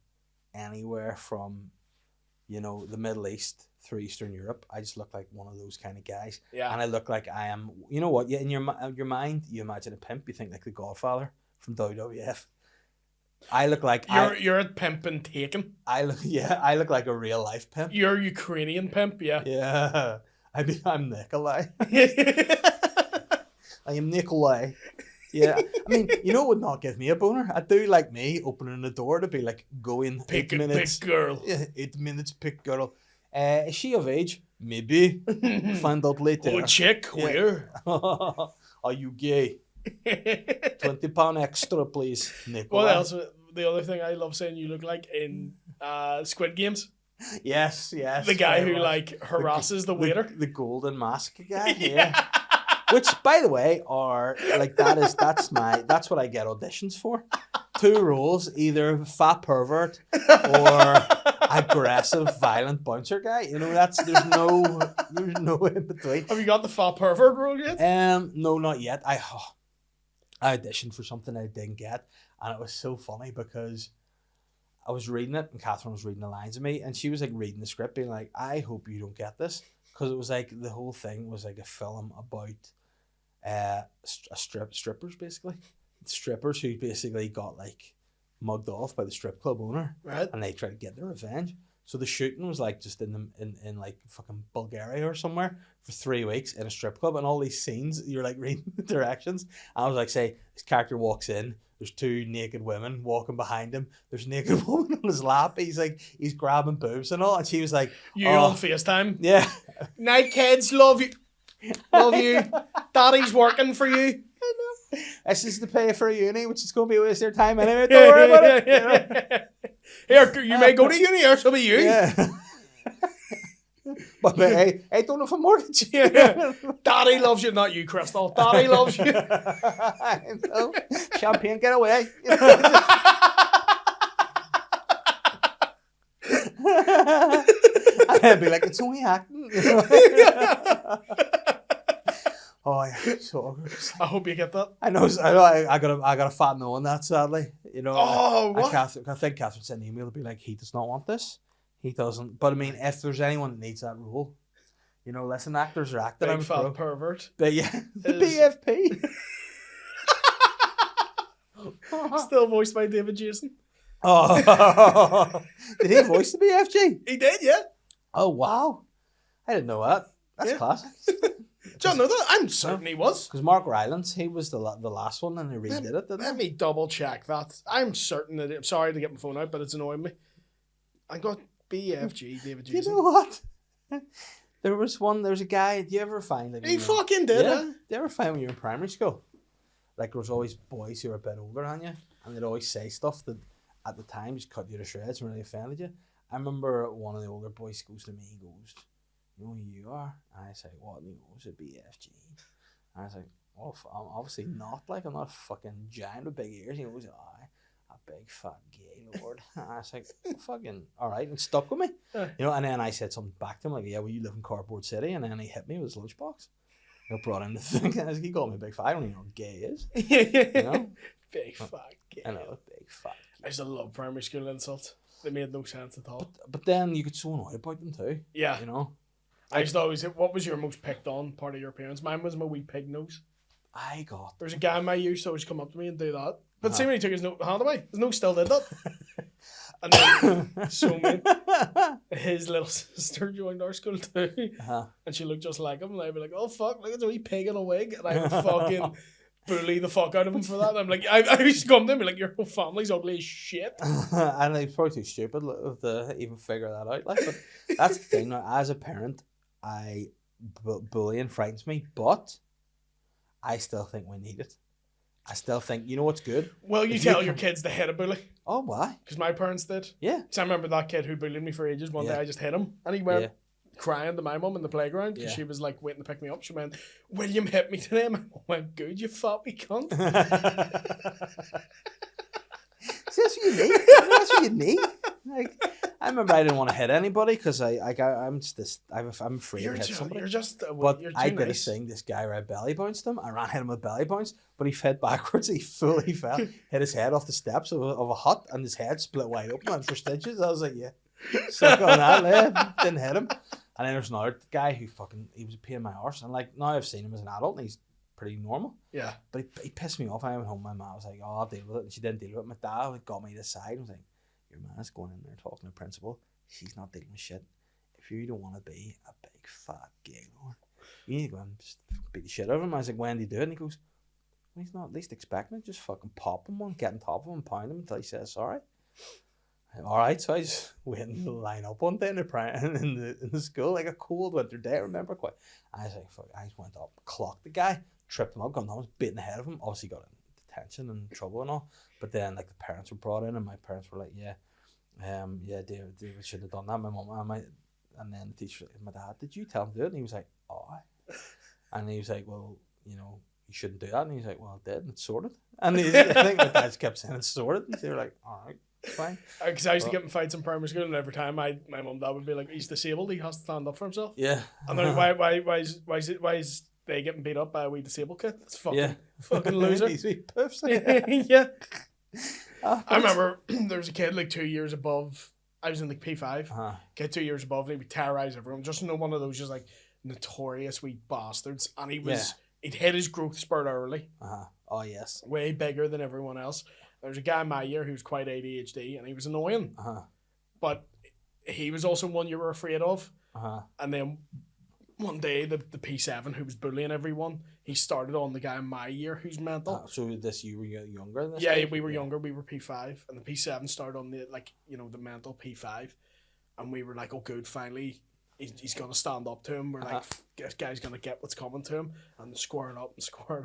[SPEAKER 1] anywhere from, you know, the Middle East through Eastern Europe. I just look like one of those kind of guys. Yeah. And I look like I am, you know what? Yeah, in your mind, you imagine a pimp. You think like the Godfather from WWF. I look like
[SPEAKER 3] you're a pimp and taken.
[SPEAKER 1] I look like a real life pimp.
[SPEAKER 3] You're a Ukrainian pimp, yeah.
[SPEAKER 1] Yeah. I'm Nikolai. I am Nikolai. Yeah. I mean, you know what would not give me a boner? I do like me opening the door to be like, go in,
[SPEAKER 3] pick
[SPEAKER 1] 8 minutes.
[SPEAKER 3] Pick girl.
[SPEAKER 1] Yeah, 8 minutes, pick girl. Is she of age? Maybe. Find out later.
[SPEAKER 3] Oh, chick, where?
[SPEAKER 1] Are you gay? £20 extra, please, Nikolai.
[SPEAKER 3] What else? The other thing I love saying you look like in Squid Games.
[SPEAKER 1] Yes.
[SPEAKER 3] The guy who like harasses the waiter.
[SPEAKER 1] The golden mask guy. Yeah. Which, by the way, are like that's what I get auditions for. 2 roles, either fat pervert or aggressive, violent bouncer guy. You know, there's no in between.
[SPEAKER 3] Have you got the fat pervert role yet?
[SPEAKER 1] No, not yet. I auditioned for something I didn't get, and it was so funny because I was reading it, and Catherine was reading the lines of me, and she was like reading the script, being like, "I hope you don't get this," because it was like the whole thing was like a film about strippers, basically. Strippers who basically got like mugged off by the strip club owner,
[SPEAKER 3] right? And
[SPEAKER 1] they tried to get their revenge. So the shooting was like just in like fucking Bulgaria or somewhere for 3 weeks in a strip club, and all these scenes you're like reading the directions. And I was like, say this character walks in, there's 2 naked women walking behind him. There's a naked woman on his lap. He's grabbing boobs and all, and she was like,
[SPEAKER 3] "You on FaceTime?
[SPEAKER 1] Yeah.
[SPEAKER 3] Night kids, love you, Daddy's working for you."
[SPEAKER 1] This is to pay for a uni, which is going to be a waste of your time anyway. Don't worry about it. You know?
[SPEAKER 3] Here, you may go to uni, or so be you.
[SPEAKER 1] Yeah. But I don't have a mortgage.
[SPEAKER 3] Yeah. Daddy loves you, not you, Crystal. Daddy loves you.
[SPEAKER 1] I know. Champagne, get away. I'd be like, it's only acting. You know? Oh yeah, so
[SPEAKER 3] I hope you get that.
[SPEAKER 1] I know. I got a fat no on that. Sadly, you know.
[SPEAKER 3] Oh, what?
[SPEAKER 1] I think Catherine sent an email to be like, he does not want this. He doesn't. But I mean, if there's anyone that needs that role, you know, listen, actors are acting.
[SPEAKER 3] Big fat pervert.
[SPEAKER 1] But yeah, the BFP.
[SPEAKER 3] Still voiced by David Jason.
[SPEAKER 1] Oh, did he voice the BFG?
[SPEAKER 3] He did, yeah.
[SPEAKER 1] Oh wow, I didn't know that. That's
[SPEAKER 3] Yeah.
[SPEAKER 1] classic.
[SPEAKER 3] Do you know that? I'm certain he was.
[SPEAKER 1] Because Mark Rylance, he was the last one, and he redid it. Didn't
[SPEAKER 3] Let
[SPEAKER 1] he?
[SPEAKER 3] me double check that. I'm certain that. I'm sorry to get my phone out, but it's annoying me. I got BFG, David
[SPEAKER 1] You
[SPEAKER 3] Jason.
[SPEAKER 1] know what? There was a guy. Do you ever find like
[SPEAKER 3] He fucking did,
[SPEAKER 1] yeah?
[SPEAKER 3] huh?
[SPEAKER 1] Do you ever find when you were in primary school, like there was always boys who were a bit older than you, and they'd always say stuff that at the time just cut you to shreds and really offended you. I remember one of the older boys goes to me, he goes, "You know who you are?" And I say, "What?" And he goes, "A BFG." And I was like, "Oh, I'm obviously not. Like, I'm not a fucking giant with big ears." He goes, "Aye, a big fat gay lord." And I was like, "Fucking all right," and stuck with me, you know. And then I said something back to him like, "Yeah, well, you live in Cardboard City," and then he hit me with his lunchbox. I brought him the thing. And he called me a big fat. I don't even know what gay is. You know?
[SPEAKER 3] Big fat gay.
[SPEAKER 1] I know, big fat.
[SPEAKER 3] I used to love primary school insults. They made no sense at all.
[SPEAKER 1] But then you get so annoyed about them too.
[SPEAKER 3] Yeah.
[SPEAKER 1] You know?
[SPEAKER 3] I used to always say, what was your most picked on part of your appearance? Mine was my wee pig nose.
[SPEAKER 1] I got.
[SPEAKER 3] There's a guy in my used to always come up to me and do that. But see when he took his hand away, his nose still did that. And then, so mean. His little sister joined our school too. And she looked just like him. And I'd be like, oh fuck, look at the wee pig in a wig. And I would fucking bully the fuck out of him for that. And I'm like, I used to come to him and be like, your whole family's ugly as shit.
[SPEAKER 1] And he's probably too stupid to even figure that out. Like, but that's the thing. Now, as a parent, bullying frightens me, but I still think we need it. I still think, you know what's good?
[SPEAKER 3] Well, you tell your kids to hit a bully.
[SPEAKER 1] Oh, why?
[SPEAKER 3] Because my parents did.
[SPEAKER 1] Yeah.
[SPEAKER 3] Because I remember that kid who bullied me for ages. One day I just hit him. And he went crying to my mum in the playground because she was like waiting to pick me up. She went, "William hit me today." My mum went, "Good, you fat wee cunt."
[SPEAKER 1] See, that's what you need. That's what you need. Like, I remember I didn't want to hit anybody because I'm afraid to hit somebody.
[SPEAKER 3] You're just
[SPEAKER 1] but
[SPEAKER 3] you're too
[SPEAKER 1] I did a
[SPEAKER 3] nice.
[SPEAKER 1] thing. This guy where I belly bounced him. I ran hit him with belly bounce, but he fell backwards. He fully fell, hit his head off the steps of a hut, and his head split wide open. Went for stitches. I was like, yeah, suck on that, lad. Didn't hit him. And then there's another guy who he was a pain in my arse. And like now I've seen him as an adult, and he's pretty normal.
[SPEAKER 3] Yeah.
[SPEAKER 1] But he pissed me off. I went home. My mom was like, "Oh, I'll deal with it." And she didn't deal with it. My dad got me to the side and was like, "Your man's going in there talking to the principal. She's not dealing with shit. If you don't want to be a big fat gay lord, you need to go and just beat the shit out of him." I was like, "When did he do it?" And he goes, "Well, he's not at least expecting it. Just fucking pop him one, get on top of him, pound him until he says sorry." All right, so I just went in the line up one day in the school, like a cold winter day. I remember quite. I was like, fuck, I just went up, clocked the guy, tripped him up, got him, was beating the head of him. Obviously got in detention and trouble and all. But then like the parents were brought in, and my parents were like, David should have done that. My mum and then the teacher, my dad, "Did you tell him to do it?" And he was like, "Oh," and he was like, "Well, you know, you shouldn't do that." And he's like, "Well, I did, and it's sorted." And I think my dad kept saying it's sorted, and they were like, "All right." Fine.
[SPEAKER 3] Because I used to get in fights in primary school, and every time my mum and dad would be like, "He's disabled. He has to stand up for himself."
[SPEAKER 1] Yeah.
[SPEAKER 3] And they're like, why is they getting beat up by a wee disabled kid? That's fucking loser.
[SPEAKER 1] These wee puffs.
[SPEAKER 3] Yeah. I remember there was a kid like 2 years above. I was in like P5. Kid 2 years above, and he would terrorize everyone. Just one of those just like notorious wee bastards. And he'd hit his growth spurt early.
[SPEAKER 1] Oh yes.
[SPEAKER 3] Way bigger than everyone else. There was a guy in my year who was quite ADHD, and he was annoying. But he was also one you were afraid of. And then one day, the P7 who was bullying everyone, he started on the guy in my year who's mental.
[SPEAKER 1] So you were younger than this?
[SPEAKER 3] Yeah, we were younger. We were P5, and the P7 started on the the mental P5, and we were like, "Oh, good, finally, he's gonna stand up to him." We're like, "This guy's gonna get what's coming to him," and square it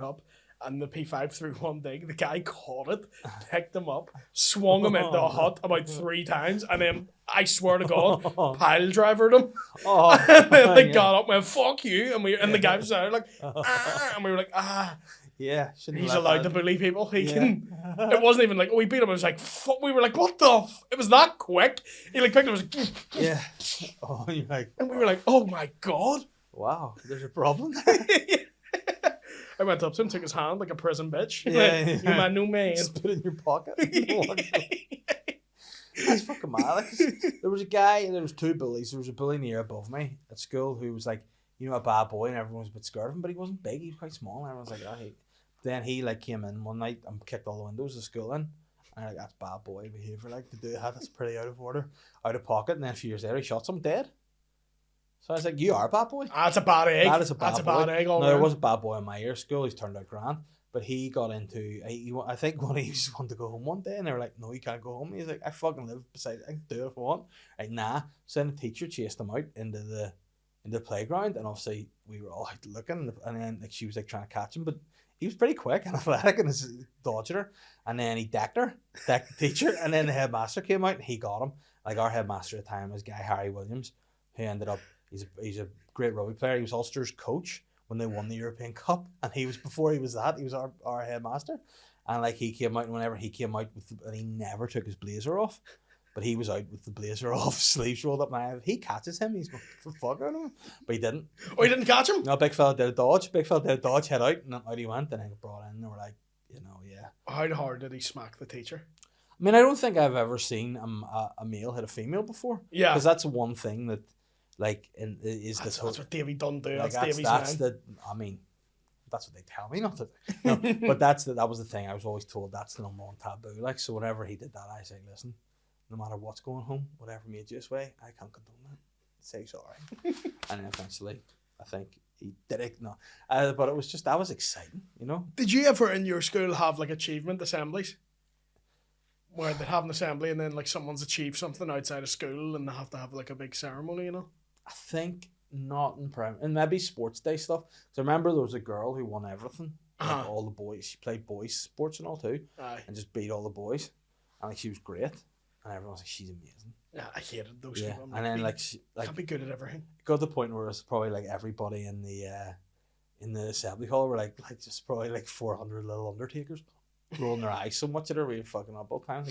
[SPEAKER 3] up. And the P5 threw one dig. The guy caught it, picked him up, swung him into a hut about 3 times, and then I swear to God, pile drivered him. And then they got up and went, "Fuck you!" And the guy was there like, "Ah!" And we were like, "Ah."
[SPEAKER 1] Yeah,
[SPEAKER 3] he's allowed to bully people. He can. It wasn't even like, "Oh, we beat him." It was like, "Fuck." We were like, "What the?" It was that quick. He like picked him. Was like,
[SPEAKER 1] yeah. Oh, you're like.
[SPEAKER 3] And we were like, "Oh my God."
[SPEAKER 1] Wow, there's a problem.
[SPEAKER 3] I went up to him, took his hand like a prison bitch.
[SPEAKER 1] Yeah,
[SPEAKER 3] like, "You're my new man."
[SPEAKER 1] Just put it in your pocket. That's fucking mad. Like, there was a guy, there was 2 bullies. There was a bully near above me at school who was like, a bad boy, and everyone was a bit scared of him, but he wasn't big, he was quite small, and everyone was like, oh, hey. Then he like came in one night and kicked all the windows of school in, And I'm like, that's bad boy behaviour, like, to do that. That's pretty out of order, out of pocket. And then a few years later, he shot someone dead. So I was like, you are a bad boy.
[SPEAKER 3] That's a bad egg.
[SPEAKER 1] That is a bad
[SPEAKER 3] That's
[SPEAKER 1] boy.
[SPEAKER 3] a bad egg all
[SPEAKER 1] No, there
[SPEAKER 3] around.
[SPEAKER 1] was a bad boy in my year school. He's turned out grand. But he got into, I think one of he just wanted to go home one day, and they were like, no, you can't go home. He's like, I fucking live beside, I can do it if I want. Like, nah. So then the teacher chased him out into the playground, and obviously we were all out looking, and then like she was like trying to catch him, but he was pretty quick and athletic and dodged her, and then he decked the teacher, and then the headmaster came out and he got him. Like, our headmaster at the time was guy Harry Williams, who ended up, he's a great rugby player. He was Ulster's coach when they won the European Cup, and he was, before he was our headmaster, and like he came out, and whenever he came out and he never took his blazer off, but he was out with the blazer off, sleeves rolled up, and he catches him, he's going for fuck out of him, but he didn't.
[SPEAKER 3] Oh, he didn't catch him?
[SPEAKER 1] No, big fella did a dodge, head out, and out he went, and then got brought in, and they were like, yeah.
[SPEAKER 3] How hard did he smack the teacher?
[SPEAKER 1] I mean, I don't think I've ever seen a male hit a female before.
[SPEAKER 3] Yeah.
[SPEAKER 1] Because that's one thing that, like,
[SPEAKER 3] That's what Davy Dunn do.
[SPEAKER 1] like,
[SPEAKER 3] That's Davy's
[SPEAKER 1] that's
[SPEAKER 3] man.
[SPEAKER 1] I mean, that's what they tell me not to do. No, but that was the thing. I was always told that's the number one taboo. Like, so whenever he did that, I say, listen, no matter what's going home, whatever made you this way, I can't condone that. Say sorry. And then eventually, I think he did it. No, but it was just, that was exciting, you know.
[SPEAKER 3] Did you ever in your school have like achievement assemblies? Where they'd have an assembly and then like someone's achieved something outside of school and they have to have like a big ceremony, you know?
[SPEAKER 1] I think not in primary, and maybe sports day stuff. So I remember there was a girl who won everything, like all the boys. She played boys sports and all too,
[SPEAKER 3] Aye.
[SPEAKER 1] and just beat all the boys. And like, she was great, and everyone was like, she's amazing.
[SPEAKER 3] Yeah, I hated those
[SPEAKER 1] Yeah,
[SPEAKER 3] people.
[SPEAKER 1] and then like she
[SPEAKER 3] Can't be good at everything.
[SPEAKER 1] got to the point where it's probably like everybody in the assembly hall were like just probably like 400 little undertakers, rolling their eyes so much at her, really fucking up all the time.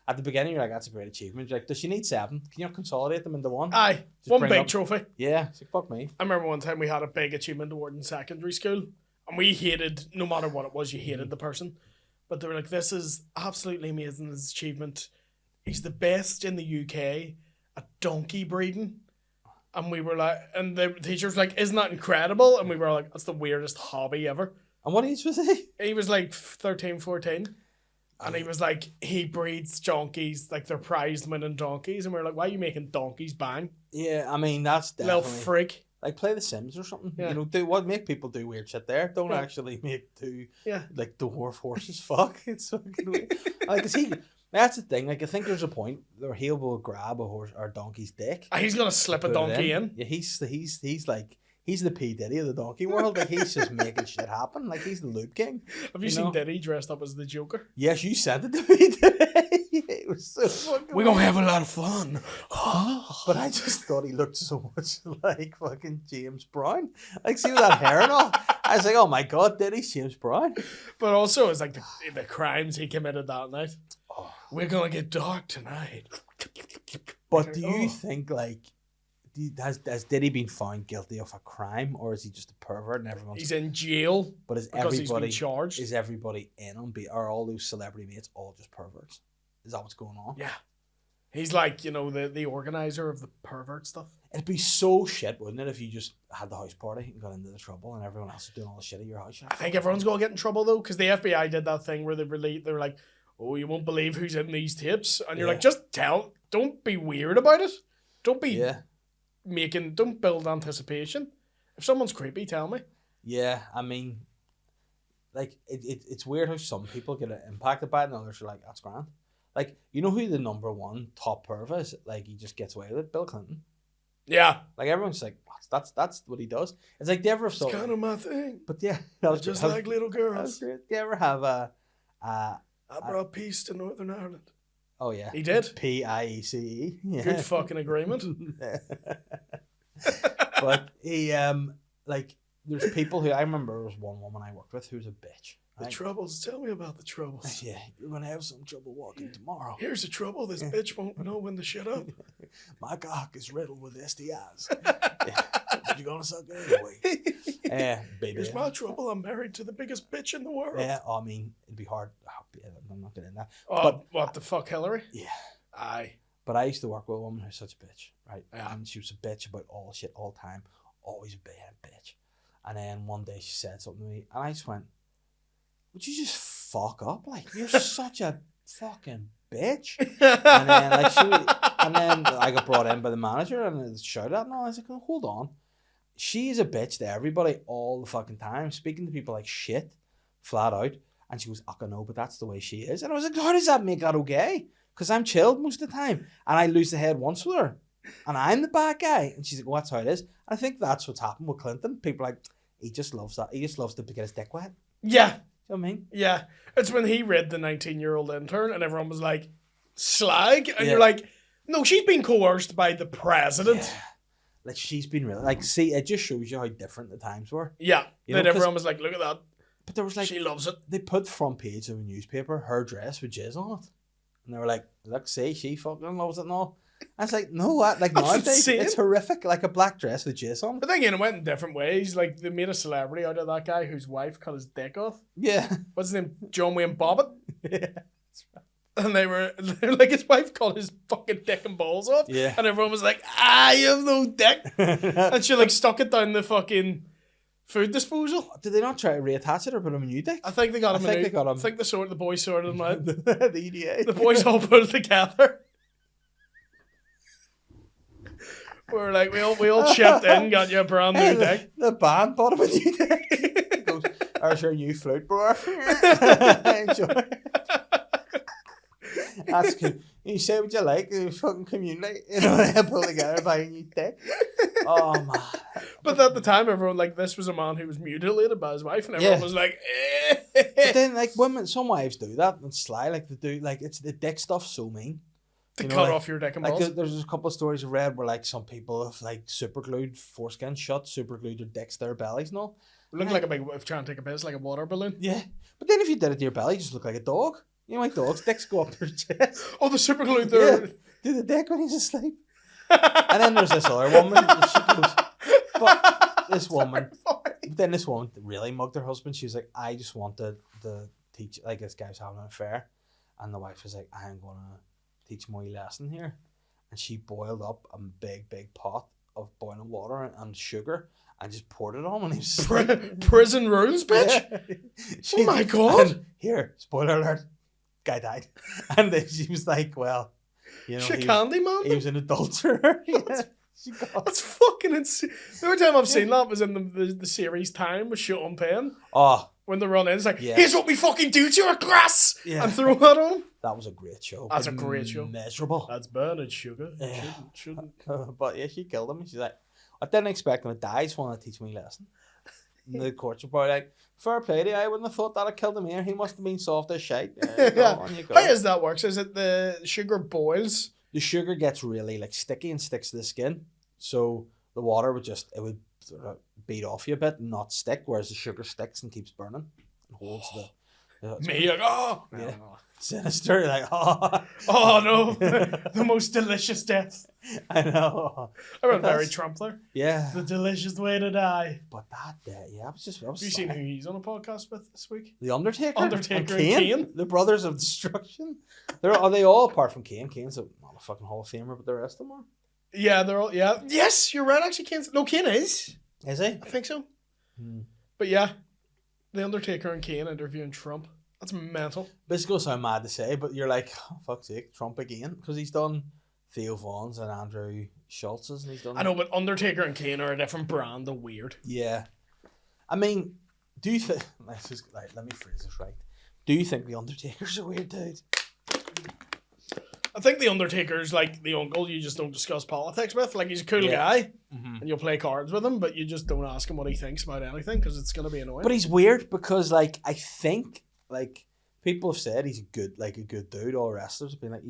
[SPEAKER 1] At the beginning, you're like, that's a great achievement. You're like, does she need 7? Can you not consolidate them into one?
[SPEAKER 3] Aye,
[SPEAKER 1] Just
[SPEAKER 3] one
[SPEAKER 1] bring
[SPEAKER 3] big
[SPEAKER 1] up-
[SPEAKER 3] trophy.
[SPEAKER 1] Yeah, it's like, fuck me.
[SPEAKER 3] I remember one time we had a big achievement award in secondary school and we hated, no matter what it was, you hated the person. But they were like, this is absolutely amazing, this achievement. He's the best in the UK at donkey breeding. And we were like, and the teacher was like, isn't that incredible? And we were like, that's the weirdest hobby ever.
[SPEAKER 1] And what age was he?
[SPEAKER 3] He was like 13, 14. And he was like, he breeds donkeys, like they're prized winning donkeys. And we were like, why are you making donkeys bang?
[SPEAKER 1] Yeah, I mean, that's definitely...
[SPEAKER 3] Little freak.
[SPEAKER 1] Like, play The Sims or something.
[SPEAKER 3] Yeah.
[SPEAKER 1] You know, make people do weird shit there. Don't actually make like, dwarf horses fuck. It's fucking weird. Like, that's the thing. Like, I think there's a point where he will grab a horse or donkey's dick.
[SPEAKER 3] He's going to slip a
[SPEAKER 1] put it
[SPEAKER 3] donkey in.
[SPEAKER 1] Yeah, he's like, he's the P. Diddy of the donkey world. Like, he's just making shit happen. Like, he's the loop king.
[SPEAKER 3] Have you seen Diddy dressed up as the Joker?
[SPEAKER 1] Yes, you sent it to me today. It was so fucking
[SPEAKER 3] We're going to have a lot of fun.
[SPEAKER 1] But I just thought he looked so much like fucking James Brown. Like, see with that hair and all. I was like, oh my god, Diddy's James Brown.
[SPEAKER 3] But also, it's like the crimes he committed that night.
[SPEAKER 1] Oh.
[SPEAKER 3] We're going to get dark tonight.
[SPEAKER 1] But do you think, like, has Diddy been found guilty of a crime, or is he just a pervert and everyone's...
[SPEAKER 3] He's in jail
[SPEAKER 1] But is
[SPEAKER 3] because he's been
[SPEAKER 1] everybody
[SPEAKER 3] charged.
[SPEAKER 1] is everybody in on are all those celebrity mates all just perverts? Is that what's going on?
[SPEAKER 3] Yeah. He's like, you know, the organizer of the pervert stuff.
[SPEAKER 1] It'd be so shit, wouldn't it, if you just had the house party and got into the trouble and everyone else is doing all the shit at your house?
[SPEAKER 3] I think everyone's going to get in trouble, though, because the FBI did that thing where they were like, oh, you won't believe who's in these tapes. And you're like, just don't be weird about it. Don't be don't build anticipation. If someone's creepy, tell me.
[SPEAKER 1] Yeah, I mean, like, it's weird how some people get impacted by it and others are like, that's grand. Like, you know who the number one top perv is? Like, he just gets away with it? Bill Clinton.
[SPEAKER 3] Yeah.
[SPEAKER 1] Like, everyone's like, that's what he does. It's like, do you ever have
[SPEAKER 3] It's kind of my thing.
[SPEAKER 1] But yeah.
[SPEAKER 3] I just like little girls.
[SPEAKER 1] Do you ever have
[SPEAKER 3] I brought peace to Northern Ireland.
[SPEAKER 1] Oh, yeah.
[SPEAKER 3] He did.
[SPEAKER 1] PIECE. Yeah.
[SPEAKER 3] Good fucking agreement.
[SPEAKER 1] But he, like, there's people who, I remember there was one woman I worked with who was a bitch.
[SPEAKER 3] The troubles. Tell me about the troubles.
[SPEAKER 1] Yeah, you're going to have some trouble walking tomorrow.
[SPEAKER 3] Here's the trouble. This bitch won't know when to shut up.
[SPEAKER 1] My cock is riddled with STIs. But you're going to suck it anyway. Baby.
[SPEAKER 3] Here's my trouble. I'm married to the biggest bitch in the world.
[SPEAKER 1] Yeah, I mean, it'd be hard. I'm not getting that.
[SPEAKER 3] Oh,
[SPEAKER 1] but
[SPEAKER 3] what the fuck, Hillary?
[SPEAKER 1] Yeah.
[SPEAKER 3] Aye.
[SPEAKER 1] But I used to work with a woman who's such a bitch, right?
[SPEAKER 3] Yeah.
[SPEAKER 1] And she was a bitch about all shit all the time. Always being a bitch. And then one day she said something to me, and I just went, would you just fuck up? Like, you're such a fucking bitch. And then I got brought in by the manager and it shouted at me. I was like, oh, hold on. She's a bitch to everybody all the fucking time, speaking to people like shit, flat out. And she goes, I know, but that's the way she is. And I was like, how does that make that okay? Because I'm chilled most of the time. And I lose the head once with her. And I'm the bad guy. And she's like, well, that's how it is. I think that's what's happened with Clinton. People are like, he just loves that. He just loves to get his dick wet.
[SPEAKER 3] Yeah.
[SPEAKER 1] You know what I mean?
[SPEAKER 3] Yeah. It's when he read the 19-year-old intern and everyone was like, slag. And you're like, no, she's been coerced by the president.
[SPEAKER 1] Yeah. Like, she's been really... Like, see, it just shows you how different the times were.
[SPEAKER 3] Yeah.
[SPEAKER 1] You
[SPEAKER 3] Then
[SPEAKER 1] know,
[SPEAKER 3] everyone was like, look at that.
[SPEAKER 1] But there was like...
[SPEAKER 3] She loves it.
[SPEAKER 1] They put front page of a newspaper, her dress with jizz on it. And they were like, look, see, she fucking loves it and all. I was like, no, what? Like, nowadays, it's horrific. Like a black dress with jizz on it.
[SPEAKER 3] But then again, it went in different ways. Like, they made a celebrity out of that guy whose wife cut his dick off.
[SPEAKER 1] Yeah.
[SPEAKER 3] What's his name? John Wayne Bobbitt.
[SPEAKER 1] Yeah, that's right.
[SPEAKER 3] And they were like, his wife cut his fucking dick and balls off.
[SPEAKER 1] Yeah.
[SPEAKER 3] And everyone was like, you have no dick. And she like stuck it down the fucking food disposal.
[SPEAKER 1] Did they not try to reattach it or put him a new dick?
[SPEAKER 3] I think they got him.
[SPEAKER 1] They got him.
[SPEAKER 3] I think the boys sorted him out.
[SPEAKER 1] The EDA.
[SPEAKER 3] The boys all put it together. We were like, we all chipped in, got you a brand new dick.
[SPEAKER 1] The band bought him a new dick. Goes, there's your new flute, bro. Enjoy. That's cool. You say what you like, the fucking community. You know, they pull together by a new dick. Oh, man.
[SPEAKER 3] But at the time, everyone, like, this was a man who was mutilated by his wife, and everyone was like,
[SPEAKER 1] But then, like, women, some wives do that and sly, like, they do, like, it's the dick stuff so mean.
[SPEAKER 3] To cut off your dick and balls.
[SPEAKER 1] Like, there's a couple of stories I've read where, like, some people have, like, superglued foreskin shut, superglued their dicks to their bellies and all.
[SPEAKER 3] Look like a big, if trying to take a piss, like a water balloon.
[SPEAKER 1] Yeah. But then if you did it to your belly, you just look like a dog. You know, like dogs' dicks go up their chest.
[SPEAKER 3] Oh, the super glue there.
[SPEAKER 1] Yeah, do the dick when he's asleep. And then there's this other woman. She goes, but this woman really mugged her husband. She was like, I just wanted to teach, like, this guy's having an affair. And the wife was like, I am going to teach him a wee lesson here. And she boiled up a big, big pot of boiling water and sugar and just poured it on when he was asleep.
[SPEAKER 3] Prison rules, bitch. Yeah. Oh my God.
[SPEAKER 1] Here, spoiler alert. Guy died. And then she was like, well, you know, he was an adulterer. Yeah.
[SPEAKER 3] That's fucking insane. The only time I've seen that was in the series Time with Sean Payne.
[SPEAKER 1] Oh.
[SPEAKER 3] When they run in, it's like, here's what we fucking do to our grass!
[SPEAKER 1] Yeah.
[SPEAKER 3] And throw that on.
[SPEAKER 1] That was a great show.
[SPEAKER 3] That's a great show.
[SPEAKER 1] Miserable.
[SPEAKER 3] That's burning sugar.
[SPEAKER 1] Yeah.
[SPEAKER 3] Shouldn't.
[SPEAKER 1] But yeah, she killed him. She's like, I didn't expect him to die. I just wanted to teach me a lesson. And the courts were probably like, fair play to you. I wouldn't have thought that I'd killed him here. He must have been soft as shite.
[SPEAKER 3] Yeah. On you go. How does that work? Is it the sugar boils?
[SPEAKER 1] The sugar gets really like sticky and sticks to the skin. So the water would sort of beat off you a bit and not stick, whereas the sugar sticks and keeps burning. And holds
[SPEAKER 3] me like, oh!
[SPEAKER 1] Yeah.
[SPEAKER 3] No.
[SPEAKER 1] Sinister, like, oh.
[SPEAKER 3] Oh no. The most delicious death.
[SPEAKER 1] I know.
[SPEAKER 3] I remember very Trump there.
[SPEAKER 1] Yeah.
[SPEAKER 3] The delicious way to die.
[SPEAKER 1] But that day, yeah, I was
[SPEAKER 3] Have you seen who he's on a podcast with this week?
[SPEAKER 1] The Undertaker?
[SPEAKER 3] Undertaker and Kane?
[SPEAKER 1] The Brothers of Destruction? Are they all, apart from Kane? Kane's not a fucking Hall of Famer, but the rest of them are?
[SPEAKER 3] Yeah, they're all, yeah. Yes, you're right, actually, Kane. No, Kane is.
[SPEAKER 1] Is he?
[SPEAKER 3] I think so. But yeah, The Undertaker and Kane interviewing Trump. That's mental. This
[SPEAKER 1] goes sound mad to say, but you're like, oh, fuck's sake, Trump again? Because he's done Theo Vaughn's and Andrew Schultz's, and he's done...
[SPEAKER 3] I know, but Undertaker and Kane are a different brand of weird.
[SPEAKER 1] Yeah. I mean, do you think... let me phrase this right. Do you think The Undertaker's a weird dude?
[SPEAKER 3] I think The Undertaker's like the uncle you just don't discuss politics with. Like, he's a cool guy, and you'll play cards with him, but you just don't ask him what he thinks about anything, because it's going to be annoying.
[SPEAKER 1] But he's weird because, like, I think... Like, people have said he's a good dude. All wrestlers have been like,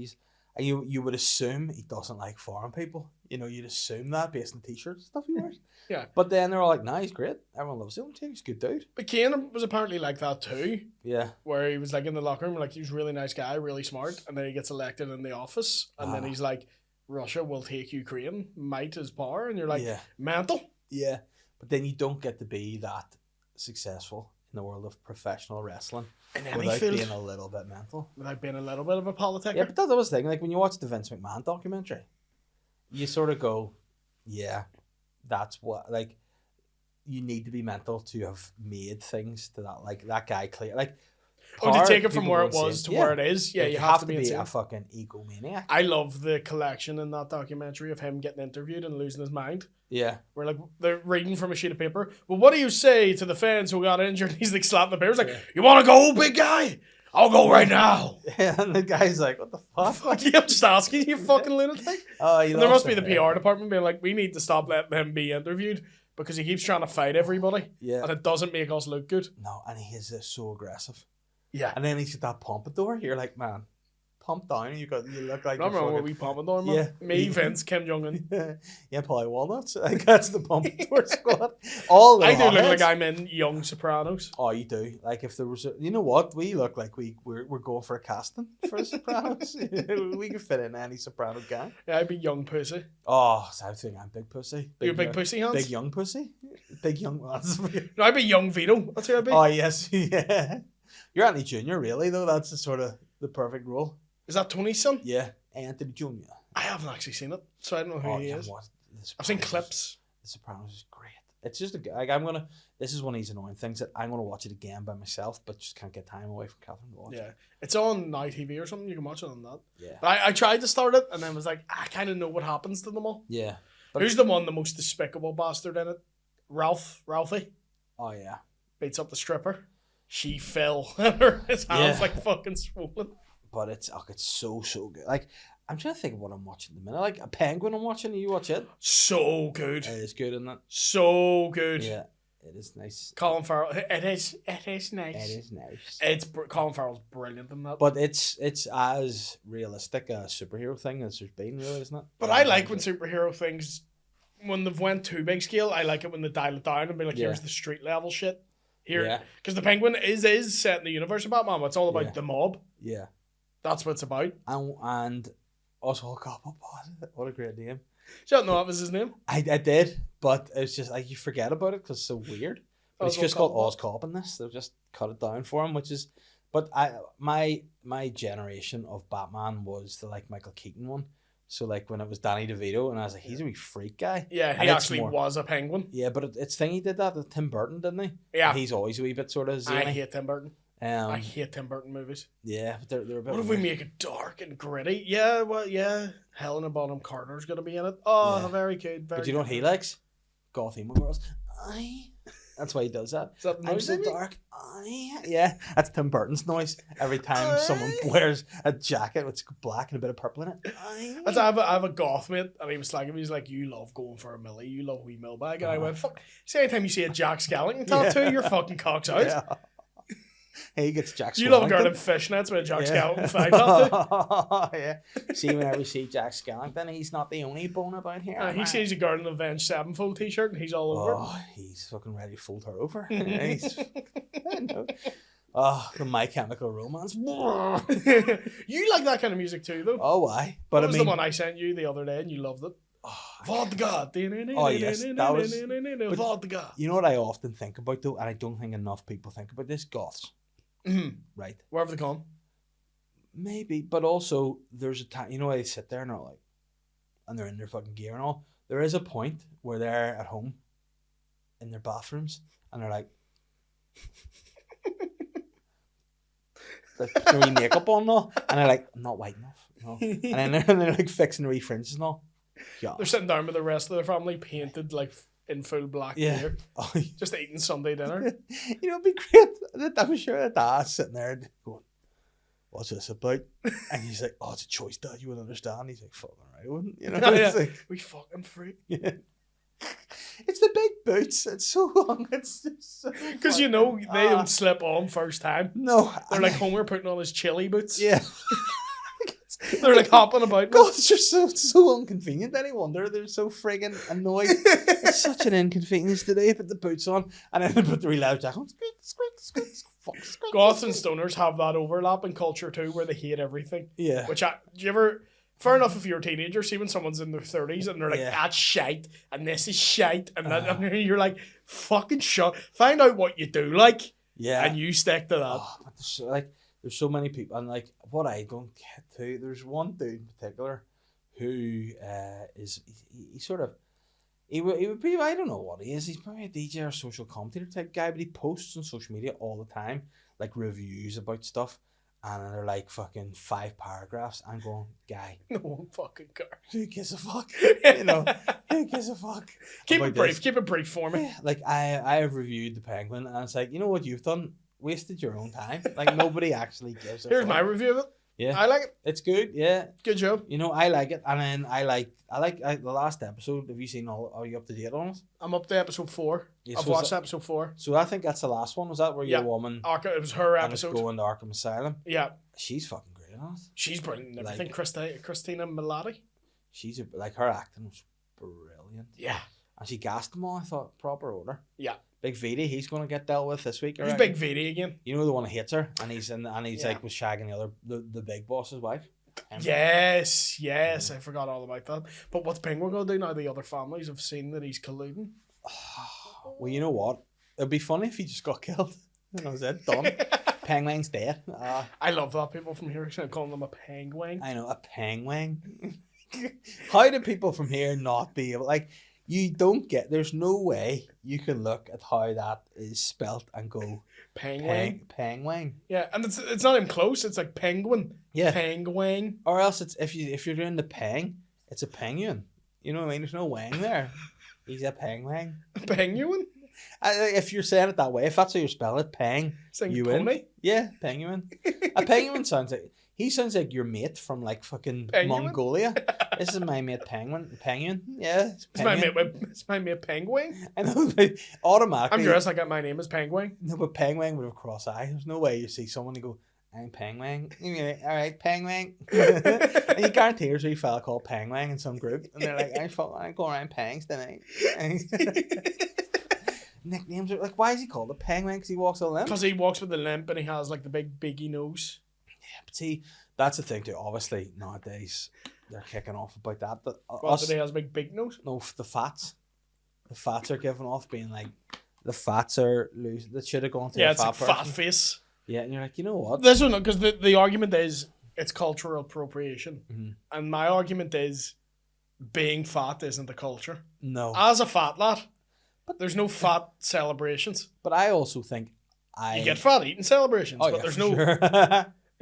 [SPEAKER 1] you would assume he doesn't like foreign people. You know, you'd assume that based on t-shirts and stuff he wears.
[SPEAKER 3] Yeah.
[SPEAKER 1] But then they're all like, nah, he's great. Everyone loves him. He's a good dude.
[SPEAKER 3] But Kane was apparently like that too.
[SPEAKER 1] Yeah.
[SPEAKER 3] Where he was like in the locker room, like he was a really nice guy, really smart, and then he gets elected in the office, and then he's like, Russia will take Ukraine, might is power, and you're like, mental.
[SPEAKER 1] Yeah. But then you don't get to be that successful in the world of professional wrestling without being a little bit mental.
[SPEAKER 3] Without being a little bit of a politician.
[SPEAKER 1] Yeah, but that was the thing. Like, when you watch the Vince McMahon documentary, you sort of go, yeah, that's what, like, you need to be mental to have made things to that. Like, that guy clear. Like,
[SPEAKER 3] Oh, to
[SPEAKER 1] power,
[SPEAKER 3] take it from
[SPEAKER 1] people
[SPEAKER 3] where
[SPEAKER 1] go
[SPEAKER 3] it was
[SPEAKER 1] insane.
[SPEAKER 3] to where it is, yeah,
[SPEAKER 1] Like,
[SPEAKER 3] you have to be
[SPEAKER 1] a
[SPEAKER 3] insane.
[SPEAKER 1] fucking egomaniac.
[SPEAKER 3] I love the collection in that documentary of him getting interviewed and losing his mind.
[SPEAKER 1] Yeah.
[SPEAKER 3] Where like they're reading from a sheet of paper. Well, what do you say to the fans who got injured? He's like slapping the paper. He's like, "You want to go, big guy? I'll go right now."
[SPEAKER 1] Yeah, and the guy's like, "What the fuck?"
[SPEAKER 3] Fuck you, I'm just asking you, fucking lunatic.
[SPEAKER 1] Oh,
[SPEAKER 3] And there must be the PR department being like, "We need to stop letting him be interviewed because he keeps trying to fight everybody,
[SPEAKER 1] Yeah.
[SPEAKER 3] and it doesn't make us look good."
[SPEAKER 1] No, and he is so aggressive.
[SPEAKER 3] Yeah.
[SPEAKER 1] And then he's got that pompadour. You're like, man, pump down. You look like.
[SPEAKER 3] Remember what we pompadour, man?
[SPEAKER 1] Yeah.
[SPEAKER 3] Me, Vince, Kim Jong Un.
[SPEAKER 1] Yeah, probably walnuts. I think that's the pompadour squad. All the
[SPEAKER 3] I do look
[SPEAKER 1] hotheads.
[SPEAKER 3] like I'm in Young Sopranos.
[SPEAKER 1] Oh, you do. Like if there was, you know what? We look like we're going for a casting for a Sopranos. We could fit in any Soprano gang.
[SPEAKER 3] Yeah, I'd be Young Pussy.
[SPEAKER 1] Oh, so I think I'm big pussy.
[SPEAKER 3] You're big pussy, Hans?
[SPEAKER 1] Big young pussy. Big young ones.
[SPEAKER 3] No, I'd be Young Vito. That's who I'd be.
[SPEAKER 1] Oh yes, yeah. You're Anthony Junior, really though. That's the sort of the perfect role.
[SPEAKER 3] Is that Tony's son?
[SPEAKER 1] Yeah, Anthony Junior.
[SPEAKER 3] I haven't actually seen it, so I don't know who he is.
[SPEAKER 1] What?
[SPEAKER 3] I've seen clips.
[SPEAKER 1] The Sopranos is great. It's just like This is one of these annoying things that I'm gonna watch it again by myself, but just can't get time away from Catherine to watch.
[SPEAKER 3] Yeah, it's on Now TV or something. You can watch it on that.
[SPEAKER 1] Yeah.
[SPEAKER 3] But I tried to start it and then was like, I kind of know what happens to them all.
[SPEAKER 1] Yeah.
[SPEAKER 3] Who's the most despicable bastard in it? Ralphie
[SPEAKER 1] Oh yeah.
[SPEAKER 3] beats up the stripper. She fell. His hands like fucking swollen.
[SPEAKER 1] But it's so good. Like I'm trying to think of what I'm watching at the minute. Like a Penguin I'm watching. You watch it?
[SPEAKER 3] So good.
[SPEAKER 1] It is good, isn't it?
[SPEAKER 3] So good.
[SPEAKER 1] Yeah. It is nice.
[SPEAKER 3] Colin Farrell. It is nice.
[SPEAKER 1] It is nice.
[SPEAKER 3] Colin Farrell's brilliant in that.
[SPEAKER 1] But it's as realistic a superhero thing as there's been, really, isn't it?
[SPEAKER 3] But I like when superhero things, when they've went too big scale, I like it when they dial it down and be like, here's the street level shit. Here, because the Penguin is set in the universe of Batman. It's all about the mob.
[SPEAKER 1] Yeah.
[SPEAKER 3] That's what it's about.
[SPEAKER 1] And Oswald Cobblepot. What a great name.
[SPEAKER 3] Do you not know that was his name?
[SPEAKER 1] I did, but it's just like you forget about it because it's so weird. But it's just called Oz Cobb in this. They've just cut it down for him, which is. But my generation of Batman was the like Michael Keaton one. So like when it was Danny DeVito, and I was like, he's a wee freak guy.
[SPEAKER 3] Yeah, he actually was a penguin.
[SPEAKER 1] Yeah, but it's thing he did that with Tim Burton, didn't he?
[SPEAKER 3] Yeah,
[SPEAKER 1] and he's always a wee bit sort of zany.
[SPEAKER 3] I hate Tim Burton. I hate Tim Burton movies.
[SPEAKER 1] Yeah, but they're a bit.
[SPEAKER 3] What if we make it dark and gritty? Yeah, well, yeah. Helena Bonham Carter's gonna be in it. Oh, very good. Very.
[SPEAKER 1] But you know what he likes? Goth emo girls. That's why he does that.
[SPEAKER 3] Is that the noise?
[SPEAKER 1] I'm so dark. Yeah, that's Tim Burton's noise. Every time someone wears a jacket with black and a bit of purple in it.
[SPEAKER 3] I have a goth mate, and he was slagging me. He's like, "You love going for a millie. You love a wee mill bag." And I went, "Fuck." See, anytime you see a Jack Skellington tattoo, your fucking cock's out.
[SPEAKER 1] Yeah. He gets Jack Skellington.
[SPEAKER 3] You love a girl in fishnets with a Jack Skellington flag tattoo.
[SPEAKER 1] Yeah. See, whenever we see Jack Skellington, he's not the only bone about here.
[SPEAKER 3] He sees a girl in an Avenged Sevenfold t-shirt, and he's all over.
[SPEAKER 1] Oh, he's fucking ready to fold her over. I know. Oh, the My Chemical Romance.
[SPEAKER 3] You like that kind of music too, though.
[SPEAKER 1] Oh, why? But
[SPEAKER 3] what was the one I sent you the other day, and you loved it? Vodka.
[SPEAKER 1] Oh yes, that was.
[SPEAKER 3] Vodka.
[SPEAKER 1] You know what I often think about though, and I don't think enough people think about this. Goths, right?
[SPEAKER 3] Where have they gone?
[SPEAKER 1] Maybe, but also there's a time. You know, they sit there and they're like, and they're in their fucking gear and all. There is a point where they're at home, in their bathrooms, and they're like. They put their wee makeup on and all, and they're like, I'm not white enough. No. And then they're like fixing their wee fringes and all. Yeah.
[SPEAKER 3] They're sitting down with the rest of their family, painted like in full black gear, just eating Sunday dinner.
[SPEAKER 1] You know, it'd be great. I'm sure that Dad's sitting there going, "What's this about?" And he's like, "Oh, it's a choice, Dad. You wouldn't understand." He's like, "Fucking right, I wouldn't." You know, it's like,
[SPEAKER 3] we fucking freak.
[SPEAKER 1] Yeah. It's the big boots. It's so long. It's just
[SPEAKER 3] because you know they don't slip on first time.
[SPEAKER 1] No,
[SPEAKER 3] they're like Homer putting on his chili boots.
[SPEAKER 1] Yeah.
[SPEAKER 3] They're like hopping about.
[SPEAKER 1] God, it's just so inconvenient. Any wonder they're so friggin' annoyed. It's such an inconvenience today. Put the boots on and then put the real loud jacket on. Squeak.
[SPEAKER 3] Goths and stoners have that overlap in culture too, where they hate everything.
[SPEAKER 1] Yeah.
[SPEAKER 3] Do you ever? Fair enough if you're a teenager, see when someone's in their 30s and they're like, that's shite, and this is shite, and that, and you're like, fucking shut. Find out what you do like, and you stick to that.
[SPEAKER 1] Oh, but there's so many people, and like what I don't get to, there's one dude in particular who is he sort of He would be, I don't know what he is. He's probably a DJ or social commentator type guy, but he posts on social media all the time, like reviews about stuff, and they're like fucking 5 paragraphs. I'm going, guy,
[SPEAKER 3] No one fucking cares.
[SPEAKER 1] who gives a fuck? You know, who gives a fuck?
[SPEAKER 3] Keep
[SPEAKER 1] about
[SPEAKER 3] it brief.
[SPEAKER 1] this?
[SPEAKER 3] Keep it brief for me.
[SPEAKER 1] Yeah, like I have reviewed the Penguin, and it's like, you know what you've done? Wasted your own time. Like nobody actually gives a
[SPEAKER 3] Here's
[SPEAKER 1] fuck.
[SPEAKER 3] my review of it.
[SPEAKER 1] Yeah,
[SPEAKER 3] I like it.
[SPEAKER 1] it's good. Yeah,
[SPEAKER 3] Good job.
[SPEAKER 1] you know, I like it, and then I like the last episode. Have you seen all? Are you up to date on it?
[SPEAKER 3] I'm up to episode 4.
[SPEAKER 1] Yeah,
[SPEAKER 3] I've
[SPEAKER 1] so
[SPEAKER 3] watched
[SPEAKER 1] is that-
[SPEAKER 3] episode 4.
[SPEAKER 1] So I think that's the last one. Was that where
[SPEAKER 3] Yeah.
[SPEAKER 1] your woman
[SPEAKER 3] It was her
[SPEAKER 1] and is
[SPEAKER 3] episode.
[SPEAKER 1] going to Arkham Asylum?
[SPEAKER 3] Yeah.
[SPEAKER 1] She's fucking great on it.
[SPEAKER 3] She's brilliant. I
[SPEAKER 1] Like-
[SPEAKER 3] think Christina Milioti.
[SPEAKER 1] She's like her acting was brilliant,
[SPEAKER 3] Yeah.
[SPEAKER 1] and she gassed them all. I thought proper order.
[SPEAKER 3] Yeah.
[SPEAKER 1] Big Vidi, he's going to get dealt with this week. I
[SPEAKER 3] Who's
[SPEAKER 1] reckon.
[SPEAKER 3] Big VD again?
[SPEAKER 1] You know the one that hates her, and he's
[SPEAKER 3] Yeah.
[SPEAKER 1] like was shagging the big boss's wife.
[SPEAKER 3] Yes. I forgot all about that. But what's Penguin going to do now? The other families have seen that he's colluding.
[SPEAKER 1] Well, you know what? It'd be funny if he just got killed. And I was it done. Penguin's dead.
[SPEAKER 3] I love that people from here are calling them a penguin.
[SPEAKER 1] I know, a penguin. How do people from here not be able, like, you don't get, there's no way you can look at how that is spelt and go
[SPEAKER 3] Penguin.
[SPEAKER 1] penguin.
[SPEAKER 3] Yeah, and it's not even close. It's like penguin.
[SPEAKER 1] Yeah.
[SPEAKER 3] Penguin.
[SPEAKER 1] Or else it's if you're doing the peng, it's a penguin. You know what I mean? There's no wang there. He's a penguin.
[SPEAKER 3] Penguin?
[SPEAKER 1] If you're saying it that way, if that's how you spell it, peng.
[SPEAKER 3] Saying
[SPEAKER 1] You
[SPEAKER 3] pony?
[SPEAKER 1] win. Yeah, penguin. A penguin sounds like your mate from like fucking
[SPEAKER 3] Penguin?
[SPEAKER 1] Mongolia. This is my mate penguin. Penguin. Yeah.
[SPEAKER 3] It's my mate penguin.
[SPEAKER 1] I know, but automatically.
[SPEAKER 3] I'm dressed like my name is Penguin.
[SPEAKER 1] No, but penguin would have cross eye. There's no way you see someone and go, I'm penguin. All right, penguin. And you guarantee there's a fella called penguin in some group, and they're like, I'm going around pangs tonight. Nicknames are like, why is he called a penguin? Because he walks a limp.
[SPEAKER 3] Because he walks with a limp and he has like the big biggie nose.
[SPEAKER 1] Yeah, but see, that's the thing too. Obviously, nowadays they're kicking off about that. But
[SPEAKER 3] What, did he has a big big nose?
[SPEAKER 1] no, the fats are giving off being like the fats are loose. That should have gone to
[SPEAKER 3] Yeah,
[SPEAKER 1] a
[SPEAKER 3] it's
[SPEAKER 1] fat
[SPEAKER 3] like
[SPEAKER 1] person.
[SPEAKER 3] fat face.
[SPEAKER 1] Yeah, and you're like, you know what?
[SPEAKER 3] This one, because the argument is it's cultural appropriation.
[SPEAKER 1] Mhm.
[SPEAKER 3] And my argument is being fat isn't a culture.
[SPEAKER 1] No,
[SPEAKER 3] As a fat lad, there's no fat celebrations.
[SPEAKER 1] but I also think
[SPEAKER 3] You get fat eating celebrations,
[SPEAKER 1] Oh,
[SPEAKER 3] but
[SPEAKER 1] yeah,
[SPEAKER 3] there's
[SPEAKER 1] for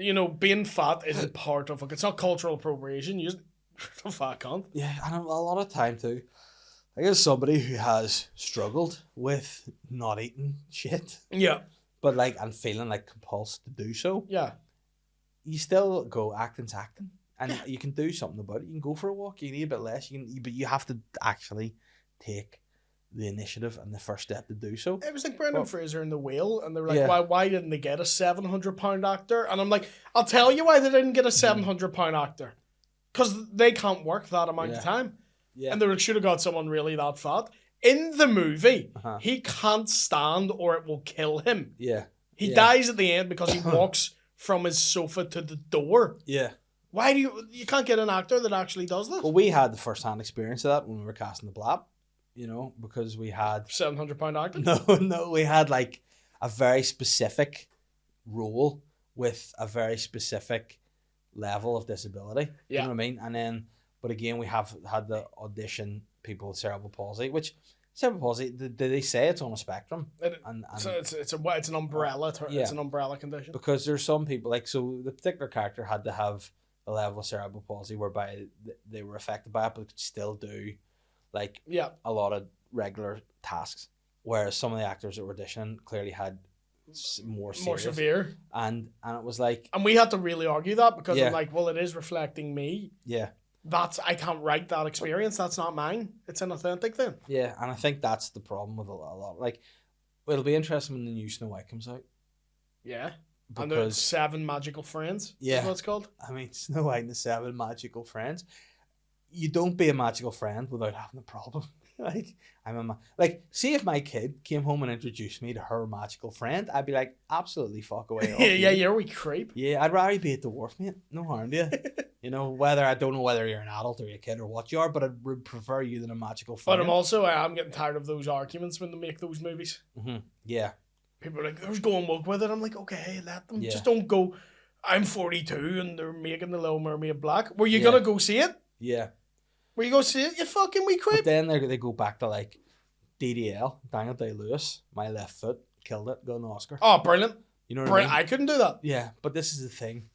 [SPEAKER 3] no,
[SPEAKER 1] sure.
[SPEAKER 3] being fat isn't part of it. It's not cultural appropriation. You're just a fat cunt.
[SPEAKER 1] Yeah, and a lot of time too. I guess somebody who has struggled with not eating shit,
[SPEAKER 3] Yeah,
[SPEAKER 1] but like and feeling like compulsed to do so,
[SPEAKER 3] yeah.
[SPEAKER 1] you still go acting's acting, and you can do something about it. You can go for a walk. You need a bit less. But you have to actually take the initiative and the first step to do so.
[SPEAKER 3] It was like Brendan
[SPEAKER 1] Well,
[SPEAKER 3] Fraser in The Whale, and they were like,
[SPEAKER 1] yeah.
[SPEAKER 3] why didn't they get a £700 actor? And I'm like, I'll tell you why they didn't get a £700 actor. Because they can't work that amount
[SPEAKER 1] Yeah.
[SPEAKER 3] of time.
[SPEAKER 1] Yeah,
[SPEAKER 3] And they should have got someone really that fat. In the movie,
[SPEAKER 1] Uh-huh.
[SPEAKER 3] he can't stand or it will kill him.
[SPEAKER 1] yeah,
[SPEAKER 3] He
[SPEAKER 1] Yeah.
[SPEAKER 3] dies at the end because he walks from his sofa to the door.
[SPEAKER 1] yeah.
[SPEAKER 3] Why do you can't get an actor that actually does that?
[SPEAKER 1] Well, we had the first-hand experience of that when we were casting the Blab, you know, because we had
[SPEAKER 3] £700 actor?
[SPEAKER 1] no, we had like a very specific role with a very specific level of disability. You
[SPEAKER 3] Yeah.
[SPEAKER 1] know what I mean? And then, but again, we have had the audition people with cerebral palsy, which cerebral palsy, did they say it's on a spectrum?
[SPEAKER 3] It-
[SPEAKER 1] And
[SPEAKER 3] So it's an umbrella.
[SPEAKER 1] Yeah.
[SPEAKER 3] It's an umbrella condition.
[SPEAKER 1] because there's some people like, so the particular character had to have a level of cerebral palsy whereby they were affected by it, but could still do like
[SPEAKER 3] Yeah.
[SPEAKER 1] a lot of regular tasks, whereas some of the actors that were auditioning clearly had more serious.
[SPEAKER 3] Severe.
[SPEAKER 1] And it was like,
[SPEAKER 3] And we had to really argue that because
[SPEAKER 1] Yeah.
[SPEAKER 3] I'm like, well, it is reflecting me.
[SPEAKER 1] yeah,
[SPEAKER 3] I can't write that experience. That's not mine. It's an authentic thing.
[SPEAKER 1] yeah, and I think that's the problem with a lot. Like, it'll be interesting when the new Snow White comes out,
[SPEAKER 3] Yeah. And there's
[SPEAKER 1] because
[SPEAKER 3] 7 magical friends.
[SPEAKER 1] Yeah.
[SPEAKER 3] Is what it's called.
[SPEAKER 1] I mean, Snow White and the 7 magical friends. You don't be a magical friend without having a problem. Like, like, see if my kid came home and introduced me to her magical friend, I'd be like, absolutely fuck away. off
[SPEAKER 3] Yeah,
[SPEAKER 1] you.
[SPEAKER 3] you're a wee creep.
[SPEAKER 1] Yeah, I'd rather be a dwarf, mate. No harm to you. You know, I don't know whether you're an adult or you're a kid or what you are, but I would prefer you than a magical
[SPEAKER 3] But
[SPEAKER 1] friend.
[SPEAKER 3] I'm getting tired of those arguments when they make those movies.
[SPEAKER 1] Yeah,
[SPEAKER 3] People are like, "Who's going woke with it?" I'm like, okay, let them.
[SPEAKER 1] Yeah.
[SPEAKER 3] Just don't go. I'm 42 and they're making the Little Mermaid black. Were you
[SPEAKER 1] Yeah.
[SPEAKER 3] gonna go see it?
[SPEAKER 1] yeah.
[SPEAKER 3] Where you go see it, you fucking wee
[SPEAKER 1] But
[SPEAKER 3] creep.
[SPEAKER 1] then they go back to like DDL, Daniel Day-Lewis, My Left Foot, killed it, got an Oscar.
[SPEAKER 3] Oh, brilliant.
[SPEAKER 1] You know what
[SPEAKER 3] Brilliant.
[SPEAKER 1] I mean?
[SPEAKER 3] I couldn't do that.
[SPEAKER 1] Yeah, but this is the thing.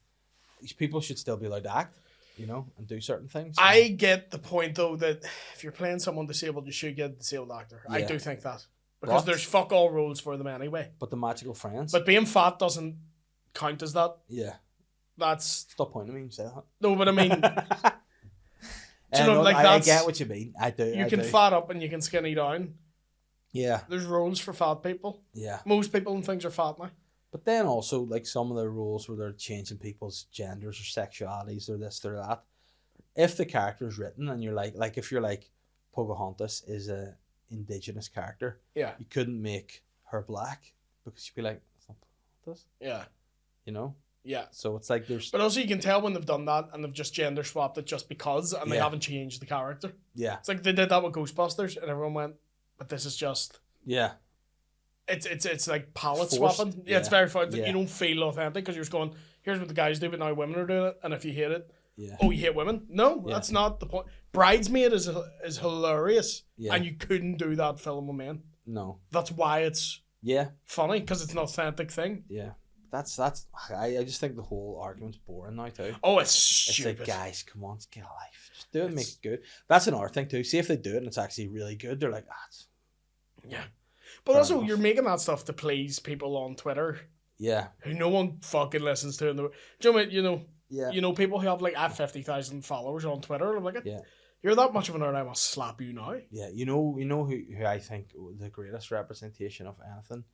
[SPEAKER 1] These people should still be allowed to act, you know, and do certain things.
[SPEAKER 3] I get the point, though, that if you're playing someone disabled, you should get a disabled actor. I
[SPEAKER 1] Yeah.
[SPEAKER 3] do think that. Because
[SPEAKER 1] But-
[SPEAKER 3] there's fuck all roles for them anyway.
[SPEAKER 1] But the Magical Friends.
[SPEAKER 3] But being fat doesn't count as that.
[SPEAKER 1] yeah.
[SPEAKER 3] That's...
[SPEAKER 1] Stop pointing at me and say that.
[SPEAKER 3] No, but I mean,
[SPEAKER 1] Do
[SPEAKER 3] you know, like
[SPEAKER 1] I
[SPEAKER 3] that's-
[SPEAKER 1] get what you mean. I do.
[SPEAKER 3] you
[SPEAKER 1] I
[SPEAKER 3] can
[SPEAKER 1] do.
[SPEAKER 3] fat up and you can skinny down.
[SPEAKER 1] Yeah,
[SPEAKER 3] There's roles for fat people.
[SPEAKER 1] yeah.
[SPEAKER 3] Most people and things are fat now.
[SPEAKER 1] But then also, like, some of the rules where they're changing people's genders or sexualities or this or that. If the character is written and you're like if you're like Pocahontas is a indigenous character,
[SPEAKER 3] Yeah.
[SPEAKER 1] you couldn't make her black because you'd be like, that's not Pocahontas,
[SPEAKER 3] Yeah.
[SPEAKER 1] you know?
[SPEAKER 3] Yeah.
[SPEAKER 1] So it's like there's,
[SPEAKER 3] But also you can tell when they've done that and they've just gender swapped it just because and they
[SPEAKER 1] Yeah.
[SPEAKER 3] haven't changed the character.
[SPEAKER 1] yeah,
[SPEAKER 3] It's like they did that with Ghostbusters and everyone went, but this is just...
[SPEAKER 1] yeah,
[SPEAKER 3] It's like palette
[SPEAKER 1] Forced.
[SPEAKER 3] swapping. Yeah, it's
[SPEAKER 1] Yeah.
[SPEAKER 3] very fun.
[SPEAKER 1] Yeah.
[SPEAKER 3] You don't feel authentic because you're just going, here's what the guys do, but now women are doing it. And if you hate it,
[SPEAKER 1] yeah,
[SPEAKER 3] oh, you hate women? No,
[SPEAKER 1] Yeah.
[SPEAKER 3] that's not the point. Bridesmaid is hilarious.
[SPEAKER 1] Yeah.
[SPEAKER 3] And you couldn't do that film with men.
[SPEAKER 1] no,
[SPEAKER 3] That's why it's
[SPEAKER 1] yeah,
[SPEAKER 3] funny, because it's an authentic thing.
[SPEAKER 1] yeah. That's I just think the whole argument's boring now too.
[SPEAKER 3] Oh, it's
[SPEAKER 1] It's
[SPEAKER 3] stupid.
[SPEAKER 1] like, guys, come on, let's get a life. Just do it and make it good. That's another thing too. See if they do it and it's actually really good, they're like, it's
[SPEAKER 3] Yeah. But
[SPEAKER 1] Fair
[SPEAKER 3] also,
[SPEAKER 1] enough.
[SPEAKER 3] you're making that stuff to please people on Twitter
[SPEAKER 1] yeah,
[SPEAKER 3] who no one fucking listens to. Do you know what I mean?
[SPEAKER 1] yeah,
[SPEAKER 3] You know, people who have like 50,000 followers on Twitter. I'm like,
[SPEAKER 1] yeah.
[SPEAKER 3] you're that much of an nerd, I must slap you now.
[SPEAKER 1] Yeah, you know who I think the greatest representation of anything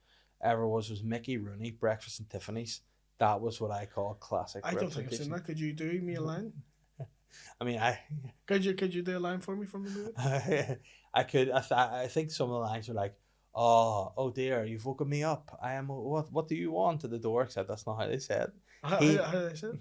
[SPEAKER 1] ever was Mickey Rooney, Breakfast and Tiffany's. That was what I call classic.
[SPEAKER 3] I don't think I've seen
[SPEAKER 1] representation.
[SPEAKER 3] that. Could you do me a line?
[SPEAKER 1] I mean,
[SPEAKER 3] Could you do a line for me from the movie?
[SPEAKER 1] I could. I think some of the lines were like, "Oh dear, you've woken me up. I am. What do you want?" At the door, except that's not how they said.
[SPEAKER 3] How
[SPEAKER 1] He-
[SPEAKER 3] did I say it?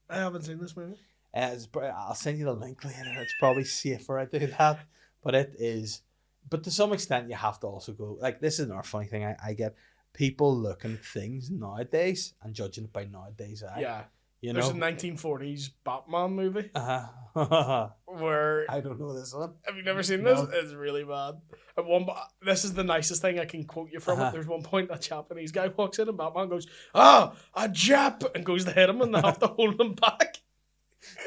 [SPEAKER 3] I haven't seen this movie.
[SPEAKER 1] I'll send you the link later. It's probably safer I do that, but it is. But to some extent, you have to also go like this is another funny thing. I get people looking at things nowadays and judging it by nowadays eye.
[SPEAKER 3] Yeah.
[SPEAKER 1] you
[SPEAKER 3] There's
[SPEAKER 1] know.
[SPEAKER 3] a 1940s Batman movie
[SPEAKER 1] Uh-huh.
[SPEAKER 3] where...
[SPEAKER 1] I don't know this one.
[SPEAKER 3] Have you never seen
[SPEAKER 1] No.
[SPEAKER 3] this? It's really bad. This is the nicest thing I can quote you from
[SPEAKER 1] Uh-huh.
[SPEAKER 3] it. There's one point a Japanese guy walks in and Batman goes, "Ah, a Jap!" and goes to hit him and they have to hold him back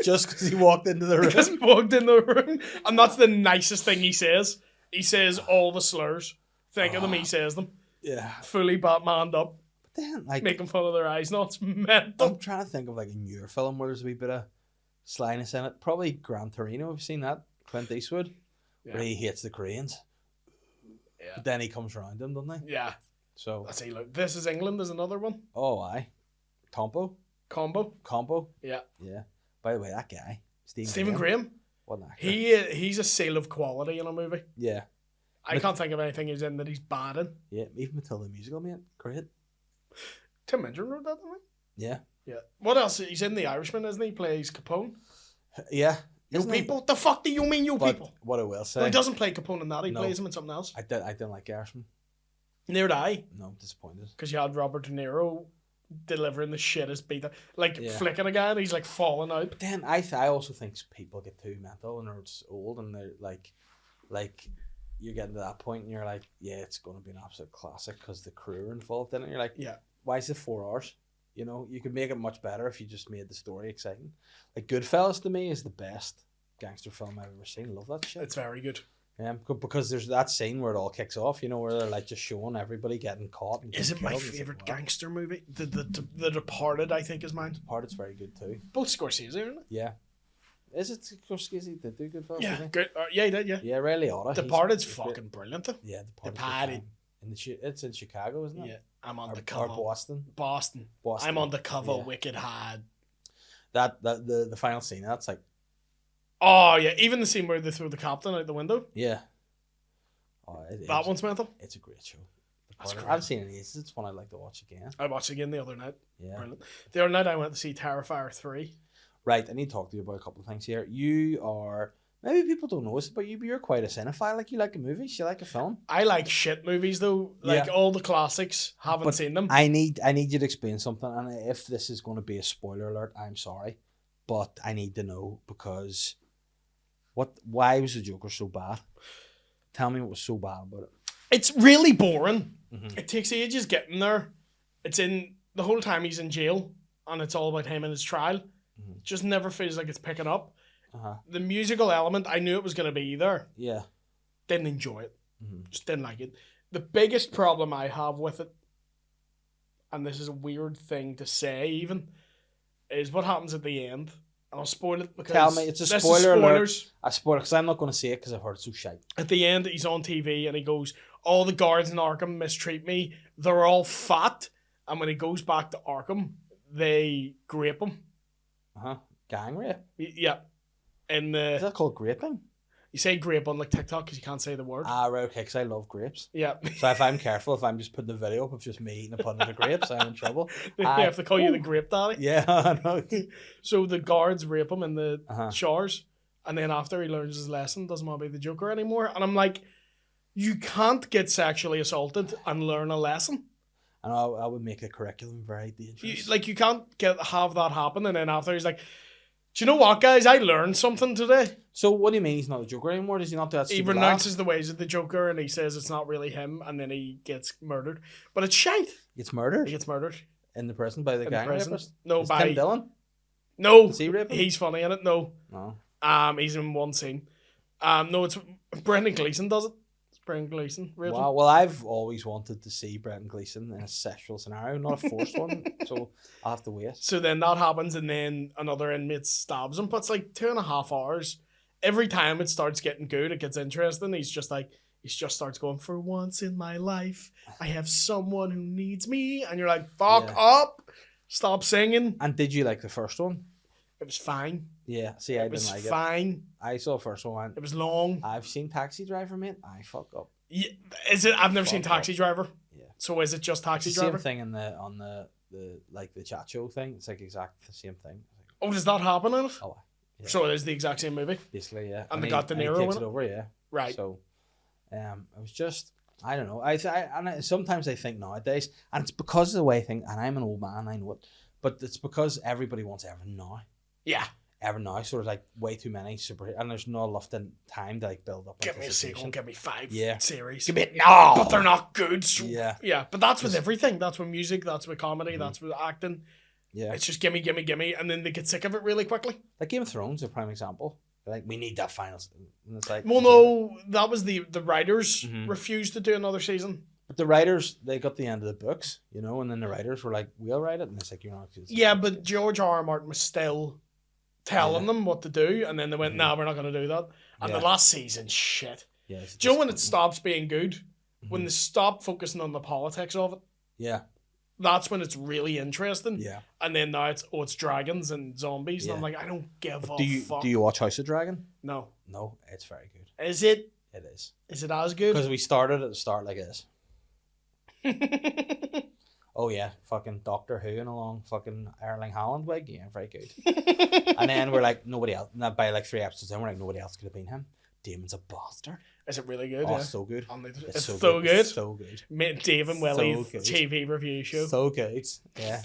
[SPEAKER 1] Just because he walked into the
[SPEAKER 3] because
[SPEAKER 1] room.
[SPEAKER 3] he walked in the room. And that's the nicest thing he says. He says all the slurs. Think of them, he says them.
[SPEAKER 1] Yeah.
[SPEAKER 3] Fully Batmaned up,
[SPEAKER 1] But then, like,
[SPEAKER 3] making fun of their eyes. No, it's mental.
[SPEAKER 1] I'm trying to think of like a newer film where there's a wee bit of slyness in it. Probably Gran Torino. Have you seen that? Clint Eastwood,
[SPEAKER 3] Yeah.
[SPEAKER 1] where he hates the Koreans.
[SPEAKER 3] Yeah.
[SPEAKER 1] But then he comes around them, doesn't he?
[SPEAKER 3] Yeah.
[SPEAKER 1] So,
[SPEAKER 3] Let's see, look. This is England is another one.
[SPEAKER 1] oh, aye. Combo.
[SPEAKER 3] Combo. Yeah.
[SPEAKER 1] Yeah. By the way, that guy,
[SPEAKER 3] Stephen Graham.
[SPEAKER 1] What an actor.
[SPEAKER 3] He's a seal of quality in a movie.
[SPEAKER 1] Yeah.
[SPEAKER 3] I can't think of anything he's in that he's bad in.
[SPEAKER 1] Yeah. Even Matilda musical, mate. Great.
[SPEAKER 3] Tim Minchin wrote that, didn't
[SPEAKER 1] Yeah.
[SPEAKER 3] he? Yeah. What else? He's in The Irishman, isn't he? He plays Capone.
[SPEAKER 1] Yeah.
[SPEAKER 3] You
[SPEAKER 1] Isn't he?
[SPEAKER 3] people? The fuck do you mean, you
[SPEAKER 1] But
[SPEAKER 3] people?
[SPEAKER 1] what I will
[SPEAKER 3] No,
[SPEAKER 1] say,
[SPEAKER 3] he doesn't play Capone in that. He
[SPEAKER 1] No.
[SPEAKER 3] plays him in something else.
[SPEAKER 1] I didn't like Irishman.
[SPEAKER 3] Near did I,
[SPEAKER 1] No, I'm disappointed.
[SPEAKER 3] because you had Robert De Niro delivering the shittest beat, like
[SPEAKER 1] Yeah.
[SPEAKER 3] flicking a guy and he's like falling out.
[SPEAKER 1] But then I also think people get too mental and they're just old and they're like you're getting to that point and you're like, yeah, it's going to be an absolute classic because the crew are involved in it. And you're like,
[SPEAKER 3] Yeah.
[SPEAKER 1] why is it 4 hours? You know, you could make it much better if you just made the story exciting. Like Goodfellas to me is the best gangster film I've ever seen. Love that shit.
[SPEAKER 3] It's very good.
[SPEAKER 1] Because there's that scene where it all kicks off. You know, where they're like just showing everybody getting caught. And
[SPEAKER 3] Is
[SPEAKER 1] getting
[SPEAKER 3] it my
[SPEAKER 1] killed, and it's like,
[SPEAKER 3] favorite
[SPEAKER 1] wow.
[SPEAKER 3] gangster movie? The Departed, I think, is mine.
[SPEAKER 1] Part it's very good too.
[SPEAKER 3] Both Scorsese, isn't it?
[SPEAKER 1] Yeah. Is it Scorsese that do Goodfellas?
[SPEAKER 3] Yeah,
[SPEAKER 1] didn't he?
[SPEAKER 3] good. Yeah, he did. Yeah.
[SPEAKER 1] Yeah, Ray Liotta.
[SPEAKER 3] Departed's
[SPEAKER 1] he's great.
[SPEAKER 3] fucking brilliant though.
[SPEAKER 1] Yeah,
[SPEAKER 3] Departed.
[SPEAKER 1] It's in Chicago, isn't it?
[SPEAKER 3] Yeah, I'm on
[SPEAKER 1] Or,
[SPEAKER 3] the
[SPEAKER 1] or
[SPEAKER 3] cover.
[SPEAKER 1] Boston.
[SPEAKER 3] Boston.
[SPEAKER 1] Boston.
[SPEAKER 3] I'm on the cover.
[SPEAKER 1] Yeah.
[SPEAKER 3] Wicked hard.
[SPEAKER 1] That the final scene. That's like
[SPEAKER 3] Oh yeah, even the scene where they throw the captain out the window.
[SPEAKER 1] yeah. Oh,
[SPEAKER 3] That one's mental.
[SPEAKER 1] It's a great show.
[SPEAKER 3] That's
[SPEAKER 1] Departed.
[SPEAKER 3] great.
[SPEAKER 1] I've seen it in ages. It's one I'd like to watch again.
[SPEAKER 3] I watched it again the other night.
[SPEAKER 1] Yeah.
[SPEAKER 3] Brilliant. The other night I went to see Terrifier 3.
[SPEAKER 1] Right. I need to talk to you about a couple of things here. You are maybe people don't know this, but you're quite a cinephile. Like you like a movie. You like a film.
[SPEAKER 3] I like shit movies though. Like
[SPEAKER 1] Yeah.
[SPEAKER 3] all the classics. Haven't
[SPEAKER 1] But
[SPEAKER 3] seen them.
[SPEAKER 1] I need you to explain something, and if this is going to be a spoiler alert, I'm sorry, but I need to know because Why was the Joker so bad? Tell me what was so bad about it.
[SPEAKER 3] It's really boring.
[SPEAKER 1] Mhm.
[SPEAKER 3] It takes ages getting there. It's in the whole time he's in jail, and it's all about him and his trial.
[SPEAKER 1] Mhm.
[SPEAKER 3] It just never feels like it's picking up.
[SPEAKER 1] Uh-huh.
[SPEAKER 3] The musical element, I knew it was going to be there.
[SPEAKER 1] Yeah.
[SPEAKER 3] Didn't enjoy it.
[SPEAKER 1] Mhm.
[SPEAKER 3] Just didn't like it. The biggest problem I have with it, and this is a weird thing to say even, is what happens at the end. And I'll spoil it because...
[SPEAKER 1] Tell me, it's a
[SPEAKER 3] this is
[SPEAKER 1] spoiler alert.
[SPEAKER 3] spoilers.
[SPEAKER 1] I spoil it because I'm not going to see it because I've heard it's so shite.
[SPEAKER 3] At the end, he's on TV and he goes, all the guards in Arkham mistreat me. They're all fat. And when he goes back to Arkham, they grape him.
[SPEAKER 1] Uh-huh. Gang rape?
[SPEAKER 3] Yeah. In
[SPEAKER 1] Is
[SPEAKER 3] the...
[SPEAKER 1] that called graping?
[SPEAKER 3] You say grape on like TikTok because you can't say the word.
[SPEAKER 1] Ah, right, okay, because I love grapes.
[SPEAKER 3] Yeah.
[SPEAKER 1] So if I'm careful, if I'm just putting the video up of just me eating a punch of grapes, I'm in trouble.
[SPEAKER 3] They have to call you the grape daddy.
[SPEAKER 1] Yeah, I know.
[SPEAKER 3] So the guards rape him in the
[SPEAKER 1] Uh-huh.
[SPEAKER 3] showers, and then after he learns his lesson, doesn't want to be the Joker anymore. And I'm like, you can't get sexually assaulted and learn a lesson.
[SPEAKER 1] And I would make the curriculum very dangerous.
[SPEAKER 3] You can't have that happen, and then after he's like, do you know what, guys? I learned something today.
[SPEAKER 1] So what do you mean he's not the Joker anymore? Does he not do that
[SPEAKER 3] He
[SPEAKER 1] stupid
[SPEAKER 3] renounces the ways of the Joker, and he says it's not really him, and then he gets murdered. But it's shite.
[SPEAKER 1] He gets murdered
[SPEAKER 3] He gets murdered
[SPEAKER 1] in the prison by the
[SPEAKER 3] in
[SPEAKER 1] gang
[SPEAKER 3] the prison.
[SPEAKER 1] rapist?
[SPEAKER 3] No,
[SPEAKER 1] Is
[SPEAKER 3] by
[SPEAKER 1] Tim Dillon?
[SPEAKER 3] no.
[SPEAKER 1] Is he raping?
[SPEAKER 3] He's funny in it. No.
[SPEAKER 1] No.
[SPEAKER 3] He's in one scene. No, it's Brendan Gleeson does it. It's Brendan Gleeson. Raping.
[SPEAKER 1] Wow. Well, I've always wanted to see Brendan Gleeson in a sexual scenario, not a forced one. So I'll have to wait.
[SPEAKER 3] So then that happens, and then another inmate stabs him. But it's like 2.5 hours. Every time it starts getting good, it gets interesting. He just starts going, for once in my life, I have someone who needs me. And you're like, fuck
[SPEAKER 1] Yeah.
[SPEAKER 3] up. Stop singing.
[SPEAKER 1] And did you like the first one?
[SPEAKER 3] It was fine.
[SPEAKER 1] Yeah. See, I
[SPEAKER 3] It was
[SPEAKER 1] didn't like it.
[SPEAKER 3] fine.
[SPEAKER 1] I saw the first one.
[SPEAKER 3] It was long.
[SPEAKER 1] I've seen Taxi Driver, mate. I fuck up.
[SPEAKER 3] Yeah, is it? I've never seen
[SPEAKER 1] Fuck
[SPEAKER 3] Taxi Driver.
[SPEAKER 1] Yeah.
[SPEAKER 3] So is it just Taxi
[SPEAKER 1] It's the same
[SPEAKER 3] Driver?
[SPEAKER 1] thing on the like the chat show thing. It's like exact the same thing.
[SPEAKER 3] Oh, does that happen in it?
[SPEAKER 1] Oh, yeah.
[SPEAKER 3] So it is the exact same movie?
[SPEAKER 1] Basically, yeah.
[SPEAKER 3] And they
[SPEAKER 1] he-
[SPEAKER 3] got De
[SPEAKER 1] and he
[SPEAKER 3] Niro
[SPEAKER 1] takes
[SPEAKER 3] in
[SPEAKER 1] it
[SPEAKER 3] it?
[SPEAKER 1] over, yeah.
[SPEAKER 3] Right.
[SPEAKER 1] So, it was just I don't know. Sometimes I think nowadays, and it's because of the way things. And I'm an old man, I know it, but it's because everybody wants everything now.
[SPEAKER 3] Yeah.
[SPEAKER 1] Everything now, sort of like way too many super, and there's not enough time to like build up.
[SPEAKER 3] Give me a sequel,
[SPEAKER 1] anticipation.
[SPEAKER 3] give me 5
[SPEAKER 1] Yeah.
[SPEAKER 3] series.
[SPEAKER 1] Give me no,
[SPEAKER 3] But they're not good. So
[SPEAKER 1] Yeah.
[SPEAKER 3] yeah, but that's with everything. That's with music, that's with comedy,
[SPEAKER 1] Mhm.
[SPEAKER 3] that's with acting.
[SPEAKER 1] Yeah,
[SPEAKER 3] It's just gimme, gimme, gimme, and then they get sick of it really quickly.
[SPEAKER 1] like Game of Thrones, a prime example. They're like, we need that final, and it's like,
[SPEAKER 3] Well, no, that was the writers
[SPEAKER 1] Mhm.
[SPEAKER 3] refused to do another season.
[SPEAKER 1] But the writers, they got the end of the books, and then the writers were like, we'll write it, and it's like, you're not.
[SPEAKER 3] Yeah, but George R.R. Martin was still telling
[SPEAKER 1] Yeah.
[SPEAKER 3] them what to do, and then they went,
[SPEAKER 1] Mhm.
[SPEAKER 3] nah, we're not going to do that. And
[SPEAKER 1] Yeah.
[SPEAKER 3] the last season, shit.
[SPEAKER 1] Yeah, it's
[SPEAKER 3] Do you know when it
[SPEAKER 1] disappointing.
[SPEAKER 3] stops being good? When
[SPEAKER 1] Mhm.
[SPEAKER 3] they stop focusing on the politics of it,
[SPEAKER 1] Yeah,
[SPEAKER 3] that's when it's really interesting.
[SPEAKER 1] yeah.
[SPEAKER 3] And then now it's dragons and zombies, and I'm
[SPEAKER 1] Yeah.
[SPEAKER 3] like, I don't give a
[SPEAKER 1] Do
[SPEAKER 3] fuck.
[SPEAKER 1] you watch House of Dragon?
[SPEAKER 3] No.
[SPEAKER 1] No, it's very good.
[SPEAKER 3] Is it?
[SPEAKER 1] It is
[SPEAKER 3] Is it as good?
[SPEAKER 1] because we started at the start like this. Oh yeah, fucking Doctor Who and along fucking Erling Haaland wig. Yeah, very good. And then we're like, nobody else. Not by like 3 episodes, then we're like, nobody else could have been him. Damon's a bastard.
[SPEAKER 3] Is it really good?
[SPEAKER 1] Oh,
[SPEAKER 3] Yeah.
[SPEAKER 1] so good.
[SPEAKER 3] It's so good.
[SPEAKER 1] It's so good.
[SPEAKER 3] Dave and Willy's
[SPEAKER 1] good.
[SPEAKER 3] TV review show.
[SPEAKER 1] So good. Yeah,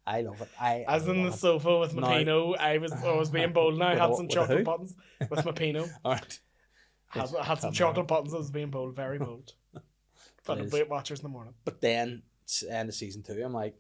[SPEAKER 1] I love it. I
[SPEAKER 3] As in the
[SPEAKER 1] love it.
[SPEAKER 3] sofa with my
[SPEAKER 1] No.
[SPEAKER 3] Pinot, I was being bold and I
[SPEAKER 1] With
[SPEAKER 3] had
[SPEAKER 1] a-
[SPEAKER 3] some
[SPEAKER 1] with a
[SPEAKER 3] chocolate
[SPEAKER 1] who?
[SPEAKER 3] buttons with my Pinot.
[SPEAKER 1] All right.
[SPEAKER 3] Had some
[SPEAKER 1] Come
[SPEAKER 3] chocolate
[SPEAKER 1] on.
[SPEAKER 3] buttons. I was being bold, very bold. For the
[SPEAKER 1] is.
[SPEAKER 3] Weight Watchers in the morning.
[SPEAKER 1] But then end of season 2, I'm like,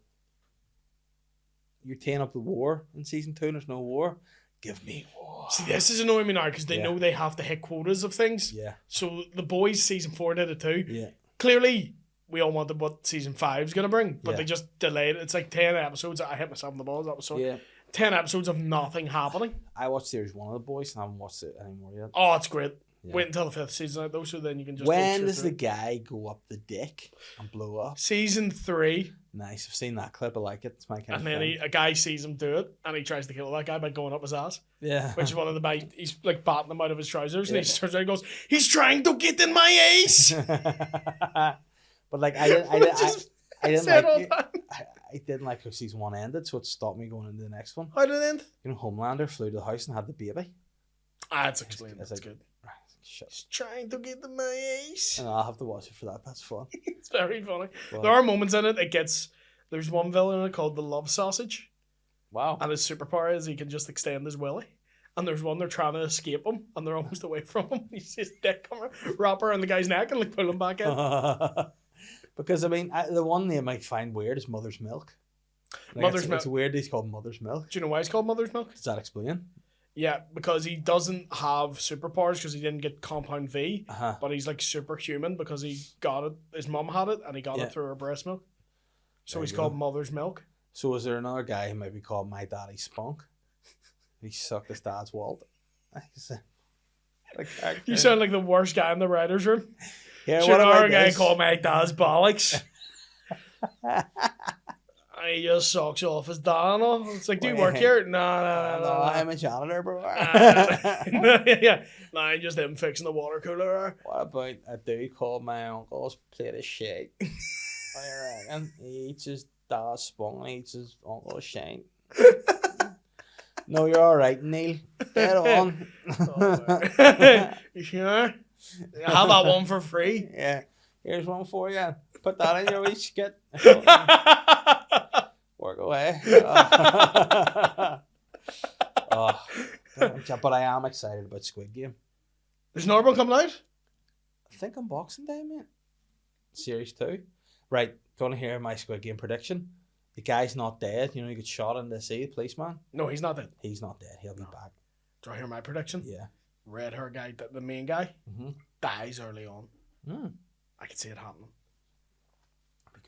[SPEAKER 1] you're teeing up the war in season 2 and there's no war. Give me war.
[SPEAKER 3] See, this is annoying me now because they
[SPEAKER 1] Yeah.
[SPEAKER 3] know they have to hit quotas of things.
[SPEAKER 1] Yeah,
[SPEAKER 3] So the boys season 4 did it too.
[SPEAKER 1] yeah.
[SPEAKER 3] Clearly, we all wanted what season 5 is gonna bring, but
[SPEAKER 1] Yeah.
[SPEAKER 3] they just delayed it. It's like 10 episodes. I hit myself in the balls. That was so.
[SPEAKER 1] Yeah.
[SPEAKER 3] 10 episodes of nothing happening.
[SPEAKER 1] I watched series 1 of The Boys and I haven't watched it anymore yet.
[SPEAKER 3] Oh, it's great.
[SPEAKER 1] Yeah.
[SPEAKER 3] Wait until the 5th season out though, so then you can just.
[SPEAKER 1] When
[SPEAKER 3] go
[SPEAKER 1] does
[SPEAKER 3] straight
[SPEAKER 1] the guy go up the dick and blow up?
[SPEAKER 3] season 3,
[SPEAKER 1] Nice. I've seen that clip. I like it. It's my kind
[SPEAKER 3] and
[SPEAKER 1] of
[SPEAKER 3] then
[SPEAKER 1] thing.
[SPEAKER 3] a guy sees him do it, and he tries to kill that guy by going up his ass,
[SPEAKER 1] Yeah.
[SPEAKER 3] which is one of the he's like batting him out of his trousers, and
[SPEAKER 1] Yeah.
[SPEAKER 3] he turns around and goes, "He's trying to get in my ace."
[SPEAKER 1] But like I didn't
[SPEAKER 3] Said all
[SPEAKER 1] like
[SPEAKER 3] that.
[SPEAKER 1] I didn't like how season 1 ended, so it stopped me going into the next one.
[SPEAKER 3] How did it end?
[SPEAKER 1] Homelander flew to the house and had the baby.
[SPEAKER 3] It's explained.
[SPEAKER 1] It's
[SPEAKER 3] That's
[SPEAKER 1] like-
[SPEAKER 3] good.
[SPEAKER 1] Right, shit.
[SPEAKER 3] He's trying to get in my ace.
[SPEAKER 1] And I'll have to watch it for that. That's fun.
[SPEAKER 3] It's very funny.
[SPEAKER 1] Well,
[SPEAKER 3] There are moments in it. There's one villain in it called the Love Sausage,
[SPEAKER 1] wow.
[SPEAKER 3] and his superpower is he can just extend his willy, And there's one they're trying to escape him, and they're almost away from him. He's just dick coming, wrap around the guy's neck and like pull him back in.
[SPEAKER 1] Because I mean, the one they might find weird is Mother's Milk. Like,
[SPEAKER 3] Mother's Milk.
[SPEAKER 1] It's weird. He's called Mother's Milk.
[SPEAKER 3] Do you know why it's called Mother's Milk?
[SPEAKER 1] Does that explain?
[SPEAKER 3] Yeah, because he doesn't have superpowers because he didn't get Compound V,
[SPEAKER 1] Uh-huh.
[SPEAKER 3] but he's like superhuman because he got it. His mum had it, and he got it through her breast milk. So
[SPEAKER 1] There
[SPEAKER 3] he's
[SPEAKER 1] you
[SPEAKER 3] called
[SPEAKER 1] go.
[SPEAKER 3] Mother's Milk.
[SPEAKER 1] So is there another guy who might be called My Daddy Spunk? He sucked his dad's walt.
[SPEAKER 3] You sound like the worst guy in the writers' room.
[SPEAKER 1] Yeah,
[SPEAKER 3] Should
[SPEAKER 1] what
[SPEAKER 3] another
[SPEAKER 1] about
[SPEAKER 3] guy
[SPEAKER 1] this?
[SPEAKER 3] called my dad's bollocks? He just sucks off his dad. It's like, do you work here? No.
[SPEAKER 1] I'm a janitor, bro.
[SPEAKER 3] Yeah, nah, just him fixing the water cooler.
[SPEAKER 1] What about a dude called my uncle's plate of shit? What do you reckon? He eats his dad's spunk and eats his uncle's shite. No, you're all right, Neil. Get on.
[SPEAKER 3] You sure? Have that one for free.
[SPEAKER 1] Yeah. Here's one for you. Put that in your wee skit. Work away. Oh, but I am excited about Squid Game.
[SPEAKER 3] There's another one coming out?
[SPEAKER 1] I think on Boxing Day, mate. Series 2. Right, gonna hear my Squid Game prediction. The guy's not dead. You know, he got shot in the sea, the policeman.
[SPEAKER 3] No, he's not dead.
[SPEAKER 1] He's not dead. He'll be back.
[SPEAKER 3] Do I hear my prediction?
[SPEAKER 1] Yeah.
[SPEAKER 3] Red hair guy, the main guy,
[SPEAKER 1] Mm-hmm.
[SPEAKER 3] dies early on.
[SPEAKER 1] Mm.
[SPEAKER 3] I can see it happening.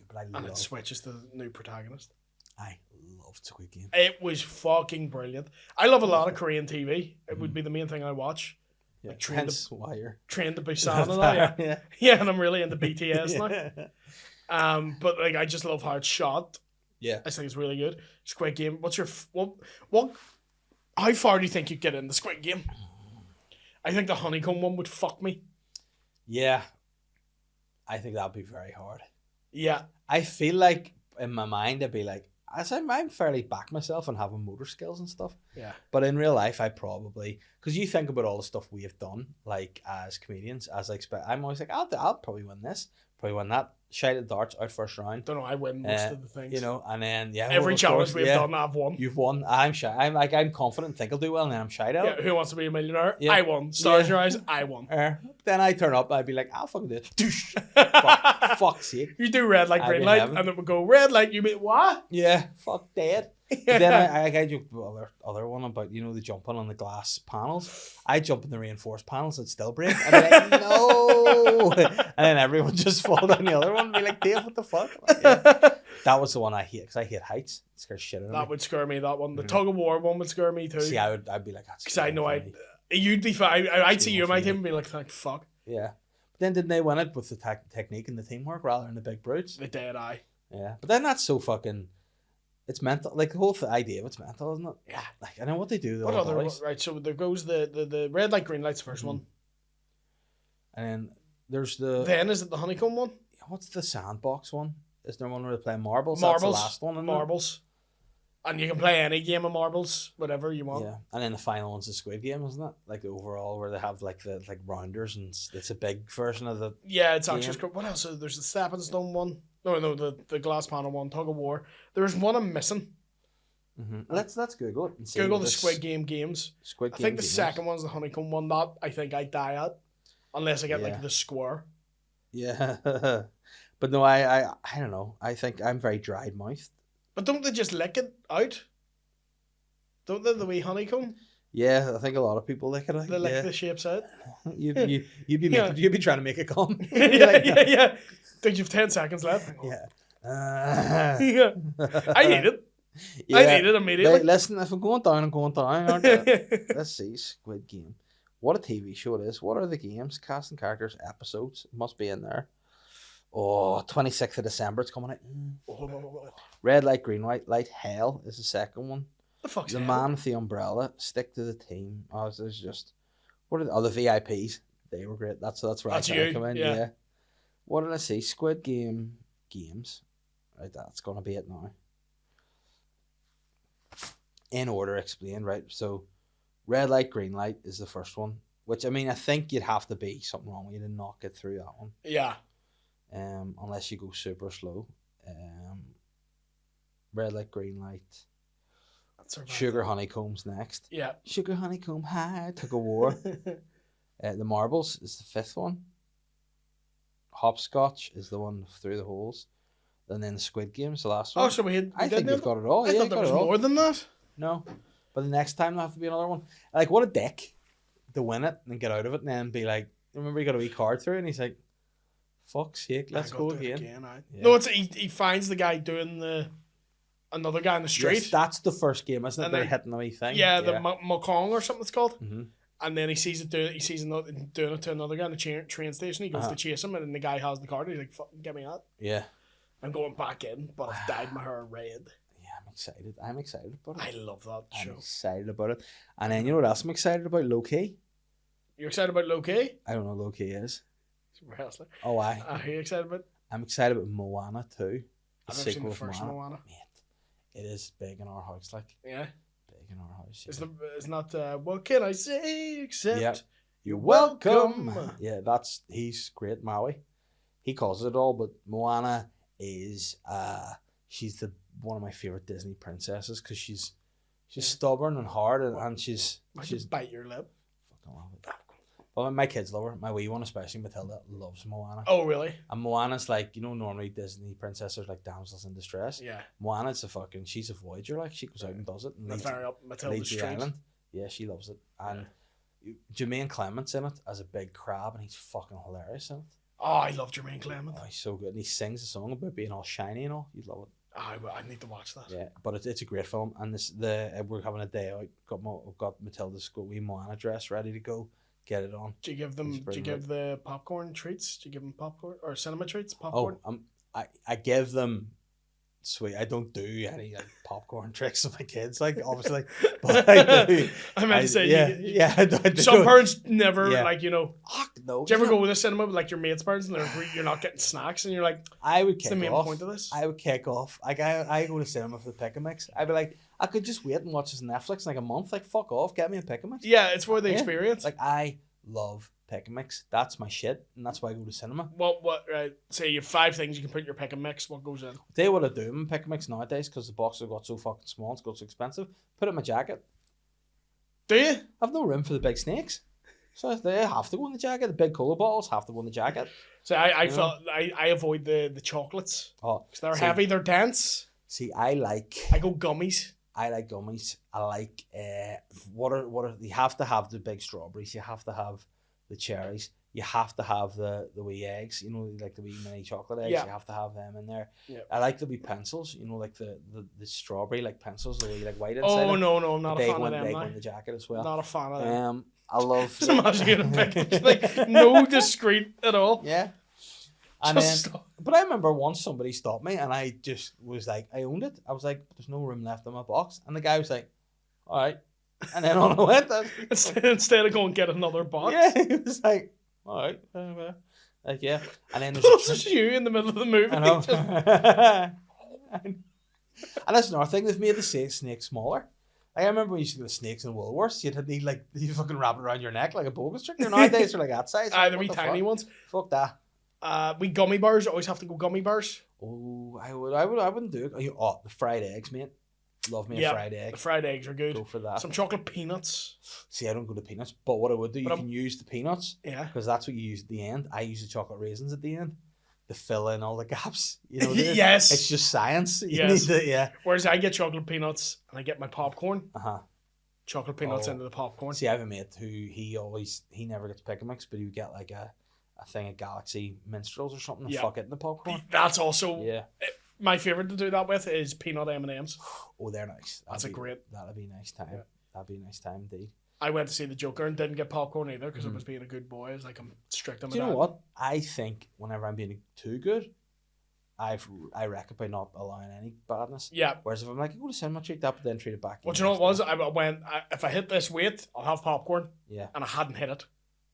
[SPEAKER 1] But I
[SPEAKER 3] And it switches to the new protagonist.
[SPEAKER 1] I loved Squid Game.
[SPEAKER 3] It was fucking brilliant. I love a lot of Korean TV. It would be the main thing I watch.
[SPEAKER 1] Yeah.
[SPEAKER 3] Like Train
[SPEAKER 1] Hence why you're...
[SPEAKER 3] to Busan and all, yeah.
[SPEAKER 1] Yeah.
[SPEAKER 3] Yeah, and I'm really into BTS now.
[SPEAKER 1] Yeah.
[SPEAKER 3] But like I just love how it's shot.
[SPEAKER 1] Yeah.
[SPEAKER 3] I think it's really good. Squid Game. What's your what? How far do you think you get in the Squid Game? I think the honeycomb one would fuck me.
[SPEAKER 1] Yeah. I think that'd be very hard.
[SPEAKER 3] Yeah.
[SPEAKER 1] I feel like in my mind I'd be like, I'm fairly back myself and having motor skills and stuff.
[SPEAKER 3] Yeah.
[SPEAKER 1] But in real life, I probably, because you think about all the stuff we have done, like as comedians, as I expect, I'm always like, I'll probably win this, probably win that. Shite at darts out first round.
[SPEAKER 3] Don't know. I win most of the things.
[SPEAKER 1] You know, and then
[SPEAKER 3] every
[SPEAKER 1] of
[SPEAKER 3] challenge
[SPEAKER 1] course,
[SPEAKER 3] we've done, I've won.
[SPEAKER 1] You've won. I'm shy. I'm confident. Think I'll do well, and then I'm shy out.
[SPEAKER 3] Yeah, Who Wants to Be a Millionaire?
[SPEAKER 1] Yeah.
[SPEAKER 3] I won. Stars in Your Eyes? I won.
[SPEAKER 1] Then I turn up. I'd be like, I'll fucking do it. Douche. Fuck's sake.
[SPEAKER 3] You do red light,
[SPEAKER 1] I'd
[SPEAKER 3] green
[SPEAKER 1] be
[SPEAKER 3] light,
[SPEAKER 1] heaven.
[SPEAKER 3] and it would go red light. You mean what?
[SPEAKER 1] Yeah. Fuck dead. But then I do other one about, you know, the jumping on the glass panels. I jump in the reinforced panels that still break. I'd be like, no. And then everyone just fall down the other one and be like, Dave, what the fuck? Like, yeah. That was the one I hate because I hate heights. It scares shit out of me.
[SPEAKER 3] That would scare me. That one, the tug of war one, would scare me too.
[SPEAKER 1] See, I'd be like, that's
[SPEAKER 3] Because I know
[SPEAKER 1] for me.
[SPEAKER 3] you'd be fine. I'd see you in my
[SPEAKER 1] for me.
[SPEAKER 3] team and be like, thank fuck.
[SPEAKER 1] Yeah. But then didn't they win it with the technique and the teamwork rather than the big brutes?
[SPEAKER 3] The dead eye.
[SPEAKER 1] Yeah. But then that's so fucking... It's mental. Like, the whole idea of it's mental, isn't it?
[SPEAKER 3] Yeah.
[SPEAKER 1] Like, I know what they do.
[SPEAKER 3] What other one? Right, so there goes the red light, green light's the first one.
[SPEAKER 1] And then there's the...
[SPEAKER 3] Then is it the honeycomb one?
[SPEAKER 1] What's the sandbox one? Is there one where they play marbles?
[SPEAKER 3] Marbles.
[SPEAKER 1] That's the last one, isn't it?
[SPEAKER 3] Marbles. And you can play any game of marbles, whatever you want.
[SPEAKER 1] Yeah. And then the final one's the Squid Game, isn't it? Like, the overall, where they have, like, the rounders, and it's a big version of the...
[SPEAKER 3] Yeah, it's actually...
[SPEAKER 1] game.
[SPEAKER 3] What else? There's the stepping stone one. No, the glass panel one, tug of war. There's one I'm missing.
[SPEAKER 1] Mm-hmm. Let's Google it and see.
[SPEAKER 3] Google
[SPEAKER 1] what
[SPEAKER 3] the
[SPEAKER 1] this
[SPEAKER 3] Squid Game games.
[SPEAKER 1] Squid
[SPEAKER 3] I
[SPEAKER 1] Game
[SPEAKER 3] think the
[SPEAKER 1] game is.
[SPEAKER 3] second one's the honeycomb one. That I think I die at, unless I get
[SPEAKER 1] Yeah.
[SPEAKER 3] like the square.
[SPEAKER 1] Yeah. But no, I don't know. I think I'm very dried mouthed.
[SPEAKER 3] But don't they just lick it out? Don't they, the wee honeycomb?
[SPEAKER 1] Yeah, I think a lot of people lick it.
[SPEAKER 3] They lick
[SPEAKER 1] Yeah.
[SPEAKER 3] the shapes out.
[SPEAKER 1] You'd be
[SPEAKER 3] Yeah.
[SPEAKER 1] you'd be trying to make it come.
[SPEAKER 3] yeah. Think you've 10 seconds left.
[SPEAKER 1] Yeah.
[SPEAKER 3] Yeah. I need it. I need it immediately.
[SPEAKER 1] Listen, if I'm going down, I'm going down, aren't I? Let's see, Squid Game. What a TV show it is. What are the games? Casting characters, episodes. It must be in there. Oh, 26th of December, it's coming out. Red light, green light, hell is the second one.
[SPEAKER 3] The fuck's
[SPEAKER 1] The
[SPEAKER 3] hell?
[SPEAKER 1] man with the umbrella, stick to the team. Oh, there's just... What are the VIPs? They were great. That's where
[SPEAKER 3] That's
[SPEAKER 1] I
[SPEAKER 3] you,
[SPEAKER 1] come in.
[SPEAKER 3] yeah.
[SPEAKER 1] Yeah. What did I say? Squid Game games. Right, that's going to be it now. In order, explain, right? So, red light, green light is the first one. Which, I mean, I think you'd have to be something wrong with you to not get through that one.
[SPEAKER 3] Yeah.
[SPEAKER 1] Unless you go super slow. Red light, green light. Sugar Honeycomb's next.
[SPEAKER 3] Yeah.
[SPEAKER 1] Sugar Honeycomb High took a war. The Marbles is the 5th one. Hopscotch is the one through the holes. And then the Squid Game's the last one.
[SPEAKER 3] Oh, so we
[SPEAKER 1] I think we've got it all.
[SPEAKER 3] I thought there was more than that.
[SPEAKER 1] No. But the next time there'll have to be another one. Like, what a dick to win it and get out of it and then be like, remember you got a wee card through and he's like, fuck's sake, let's go again.
[SPEAKER 3] Yeah. No, he finds the guy doing another guy in the street.
[SPEAKER 1] Yes, that's the first game, isn't it?
[SPEAKER 3] And
[SPEAKER 1] They're hitting the wee thing.
[SPEAKER 3] Yeah, the Mekong or something it's called.
[SPEAKER 1] Mm-hmm.
[SPEAKER 3] And then he sees it doing it to another guy in the train station. He goes to chase him, and then the guy has the card. And he's like, "Fucking get me out!"
[SPEAKER 1] Yeah.
[SPEAKER 3] I'm going back in, but I've dyed my hair red.
[SPEAKER 1] Yeah, I'm excited about it.
[SPEAKER 3] I love that show.
[SPEAKER 1] I'm excited about it. And then you know what else I'm excited about? Low Key.
[SPEAKER 3] You're excited about Low Key?
[SPEAKER 1] I don't know what Low Key is.
[SPEAKER 3] It's a wrestler.
[SPEAKER 1] Oh,
[SPEAKER 3] Are you excited about?
[SPEAKER 1] I'm excited about Moana too.
[SPEAKER 3] I've never seen the first Moana.
[SPEAKER 1] Mate, it is big in our house, like.
[SPEAKER 3] Yeah.
[SPEAKER 1] Big in our house.
[SPEAKER 3] Yeah. It's not. What can I say except?
[SPEAKER 1] Yeah. You're welcome. Yeah, he's great, Maui. He calls it all, but Moana is she's one of my favorite Disney princesses because she's stubborn and hard and she's
[SPEAKER 3] bite your lip.
[SPEAKER 1] Fucking love it. Well, my kids love her. My wee one, especially Matilda, loves Moana.
[SPEAKER 3] Oh, really?
[SPEAKER 1] And Moana's like, normally Disney princesses are like damsels in distress.
[SPEAKER 3] Yeah.
[SPEAKER 1] Moana's she's a voyager. Like, she goes out and does it. And
[SPEAKER 3] that's very up Matilda's street.
[SPEAKER 1] Island. Yeah, she loves it. And Jermaine Clement's in it as a big crab, and he's fucking hilarious in it.
[SPEAKER 3] Oh, I love Jermaine Clement.
[SPEAKER 1] Oh, he's so good. And he sings a song about being all shiny and all. You'd love it.
[SPEAKER 3] I need to watch that.
[SPEAKER 1] Yeah, but it's a great film. And we're having a day out. Got Matilda's wee Moana dress ready to go. Get it on.
[SPEAKER 3] Do you give the popcorn treats? Do you give them popcorn or cinema treats? Popcorn?
[SPEAKER 1] Oh, I give them sweet. I don't do any popcorn tricks with my kids, like obviously, but I do.
[SPEAKER 3] I meant to say,
[SPEAKER 1] yeah. I do.
[SPEAKER 3] Some parents never
[SPEAKER 1] no.
[SPEAKER 3] Do you ever go with a cinema with like your mates' parents and you're not getting snacks and you're like,
[SPEAKER 1] I would
[SPEAKER 3] kick the main
[SPEAKER 1] off.
[SPEAKER 3] Point of this.
[SPEAKER 1] I would kick off. Like I go to cinema for the pick and mix. I'd be like, I could just wait and watch this on Netflix in like a month. Like fuck off, get me a pick and mix.
[SPEAKER 3] Yeah, it's for the experience.
[SPEAKER 1] Like I love pick and mix. That's my shit, and that's why I go to cinema.
[SPEAKER 3] What right? Say you have 5 things you can put in your pick and mix. What goes in?
[SPEAKER 1] I'll tell you what I do in pick and mix nowadays because the boxes got so fucking small. It's got so expensive. Put it in my jacket.
[SPEAKER 3] Do you?
[SPEAKER 1] I've no room for the big snakes, so they have to go in the jacket. The big cola bottles have to go in the jacket.
[SPEAKER 3] So I avoid the chocolates.
[SPEAKER 1] Oh,
[SPEAKER 3] because they're heavy. They're dense.
[SPEAKER 1] See, I
[SPEAKER 3] go gummies.
[SPEAKER 1] I like gummies. I like what are you have to have the big strawberries. You have to have the cherries. You have to have the wee eggs. Like the wee mini chocolate eggs.
[SPEAKER 3] Yeah.
[SPEAKER 1] You have to have them in there.
[SPEAKER 3] Yeah.
[SPEAKER 1] I like the wee pencils. Like the strawberry like pencils. The wee like white inside.
[SPEAKER 3] Oh no, I'm not a fan of them.
[SPEAKER 1] They go in the jacket as well.
[SPEAKER 3] Not a fan of them.
[SPEAKER 1] I love.
[SPEAKER 3] Just imagine getting picked. Like no discreet at all.
[SPEAKER 1] Yeah. And but I remember once somebody stopped me and I just was like, I owned it. I was like, there's no room left in my box. And the guy was like, all right. And then on I went.
[SPEAKER 3] Instead of going get another box.
[SPEAKER 1] Yeah, he was like, all right. Like, yeah. And then there's
[SPEAKER 3] just you in the middle of the movie.
[SPEAKER 1] I know. And that's another thing. They've made the snake smaller. Like, I remember we used to get the snakes in Woolworths. You fucking wrap it around your neck like a boa constrictor. Nowadays they're like that size.
[SPEAKER 3] The wee tiny ones.
[SPEAKER 1] Fuck that.
[SPEAKER 3] We gummy bars always have to go gummy bars.
[SPEAKER 1] Oh, I wouldn't do it. Oh, the fried eggs, mate. Love me a fried egg.
[SPEAKER 3] The fried eggs are good.
[SPEAKER 1] Go for that.
[SPEAKER 3] Some chocolate peanuts.
[SPEAKER 1] See, I don't go to peanuts, but what I would do, you can use the peanuts.
[SPEAKER 3] Yeah.
[SPEAKER 1] Because that's what you use at the end. I use the chocolate raisins at the end to fill in all the gaps.
[SPEAKER 3] Yes.
[SPEAKER 1] It's just science.
[SPEAKER 3] Yes.
[SPEAKER 1] Yeah.
[SPEAKER 3] Whereas I get chocolate peanuts and I get my popcorn. Chocolate peanuts into the popcorn.
[SPEAKER 1] See, I have a mate who he never gets pick and mix, but he would get like a thing of Galaxy Minstrels or something and fuck it in the popcorn.
[SPEAKER 3] That's also my favorite to do that with is peanut M&Ms.
[SPEAKER 1] Oh, they're nice.
[SPEAKER 3] That'd
[SPEAKER 1] be a nice time. Yeah. That'd be a nice time indeed.
[SPEAKER 3] I went to see the Joker and didn't get popcorn either because I was being a good boy. I was like, I'm strict on my
[SPEAKER 1] Do you know what? I think whenever I'm being too good, I reckon by not allowing any badness.
[SPEAKER 3] Yeah.
[SPEAKER 1] Whereas if I'm like, go to cinema, treat that, but then treat it back.
[SPEAKER 3] Well, do you know what it was? If I hit this weight, I'll have popcorn.
[SPEAKER 1] Yeah.
[SPEAKER 3] And I hadn't hit it.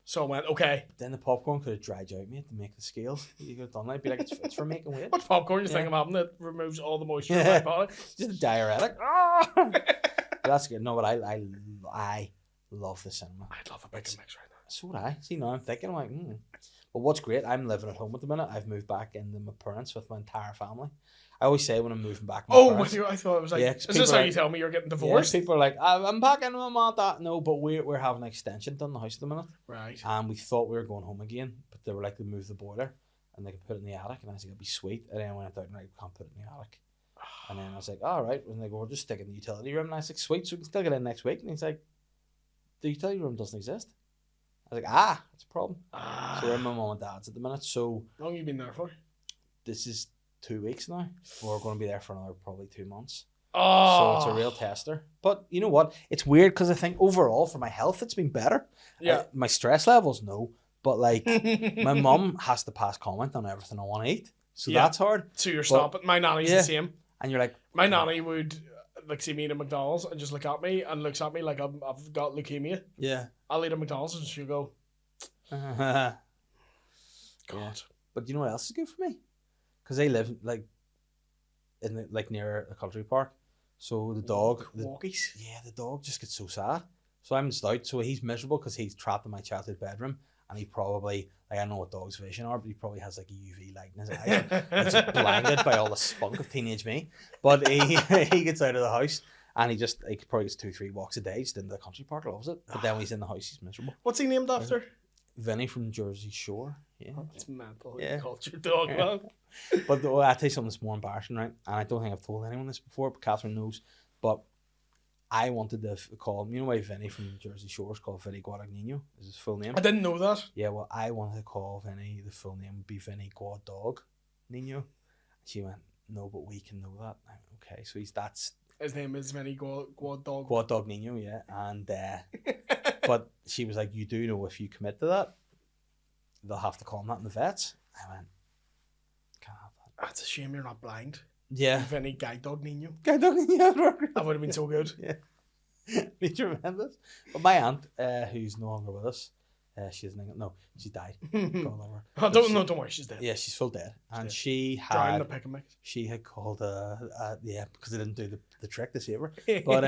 [SPEAKER 3] So I went, okay.
[SPEAKER 1] But then the popcorn could have dried you out, mate, to make the scales. You could have done that. It'd be like, it's for making weight.
[SPEAKER 3] What popcorn you think I'm having that removes all the moisture in my body?
[SPEAKER 1] Just a diuretic. That's good. No, but I love the cinema.
[SPEAKER 3] I'd love a big mix right now.
[SPEAKER 1] So would I. See, now I'm thinking, I'm like, But what's great, I'm living at home at the minute. I've moved back in with my parents with my entire family. I always say when I'm moving back. To my
[SPEAKER 3] Oh,
[SPEAKER 1] parents,
[SPEAKER 3] with you, I thought it was like,
[SPEAKER 1] Yeah,
[SPEAKER 3] is
[SPEAKER 1] 'cause
[SPEAKER 3] this
[SPEAKER 1] people
[SPEAKER 3] how
[SPEAKER 1] are
[SPEAKER 3] you tell me you're getting
[SPEAKER 1] yeah,
[SPEAKER 3] divorced?
[SPEAKER 1] people are like, I'm packing my mom that. No, but we're having an extension done in the house at the minute.
[SPEAKER 3] Right.
[SPEAKER 1] And we thought we were going home again, but they were like, they moved the boiler and they could put it in the attic. And I was like, it'd be sweet. And then I went out and like, we can't put it in the attic. And then I was like, all right. And they go, we'll just stick it in the utility room. And I was like, sweet, so we can still get in next week. And he's like, the utility room doesn't exist. I was like, that's a problem. So we're in my mum and dad's at the minute. So
[SPEAKER 3] How long have you been there for?
[SPEAKER 1] this is 2 weeks now. We're going to be there for another probably 2 months.
[SPEAKER 3] Oh.
[SPEAKER 1] So it's a real tester. But you know what? It's weird because I think overall for my health, it's been better.
[SPEAKER 3] Yeah.
[SPEAKER 1] My stress levels, no. But like my mum has to pass comment on everything I want to eat. So
[SPEAKER 3] Yeah.
[SPEAKER 1] that's hard.
[SPEAKER 3] So you're stopping. My nanny's
[SPEAKER 1] yeah.
[SPEAKER 3] the same.
[SPEAKER 1] And you're like,
[SPEAKER 3] My nanny would like see me in a McDonald's and just look at me and looks at me like I've got leukemia.
[SPEAKER 1] yeah.
[SPEAKER 3] I'll eat a McDonald's and she'll go,
[SPEAKER 1] God.
[SPEAKER 3] God.
[SPEAKER 1] But you know what else is good for me? Because they live like in the, like near a country park. So the dog,
[SPEAKER 3] Walkies.
[SPEAKER 1] the dog just gets so sad. So I'm just out. So he's miserable because he's trapped in my childhood bedroom, and he probably like I don't know what dogs' vision are, but he probably has like a UV light in his eyes. He's just blinded by all the spunk of teenage me. But he he gets out of the house. And he probably gets 2-3 walks a day just into the country park, loves it. But then when he's in the house, he's miserable.
[SPEAKER 3] What's he named after?
[SPEAKER 1] Vinny from Jersey Shore. Yeah.
[SPEAKER 3] That's mental.
[SPEAKER 1] Yeah.
[SPEAKER 3] Culture dog, man.
[SPEAKER 1] But I'll tell you something that's more embarrassing, right? And I don't think I've told anyone this before, but Catherine knows. But I wanted to call him, you know why Vinny from Jersey Shore is called Vinny Guadagnino is his full name?
[SPEAKER 3] I didn't know that.
[SPEAKER 1] Yeah, well, I wanted to call Vinny, the full name would be Vinny Guadog Nino. She went, no, but we can know that. I went, okay, so that's...
[SPEAKER 3] His name is Vinny Guad Dog.
[SPEAKER 1] Guad Dog Nino, yeah. And but she was like, you do know if you commit to that, they'll have to call him that in the vets. I went, can't have that.
[SPEAKER 3] That's a shame you're not blind.
[SPEAKER 1] Yeah.
[SPEAKER 3] Vinny Guide Dog Nino.
[SPEAKER 1] Guide Dog Nino.
[SPEAKER 3] That would have been so good.
[SPEAKER 1] Yeah. Be tremendous. But my aunt, who's no longer with us, she doesn't. No, she died. God love her.
[SPEAKER 3] I don't know. Don't worry, she's dead.
[SPEAKER 1] Yeah, she's full dead, and
[SPEAKER 3] She's
[SPEAKER 1] she
[SPEAKER 3] Drown
[SPEAKER 1] had.
[SPEAKER 3] the pick and mix.
[SPEAKER 1] She had called yeah, because they didn't do the trick to save her. But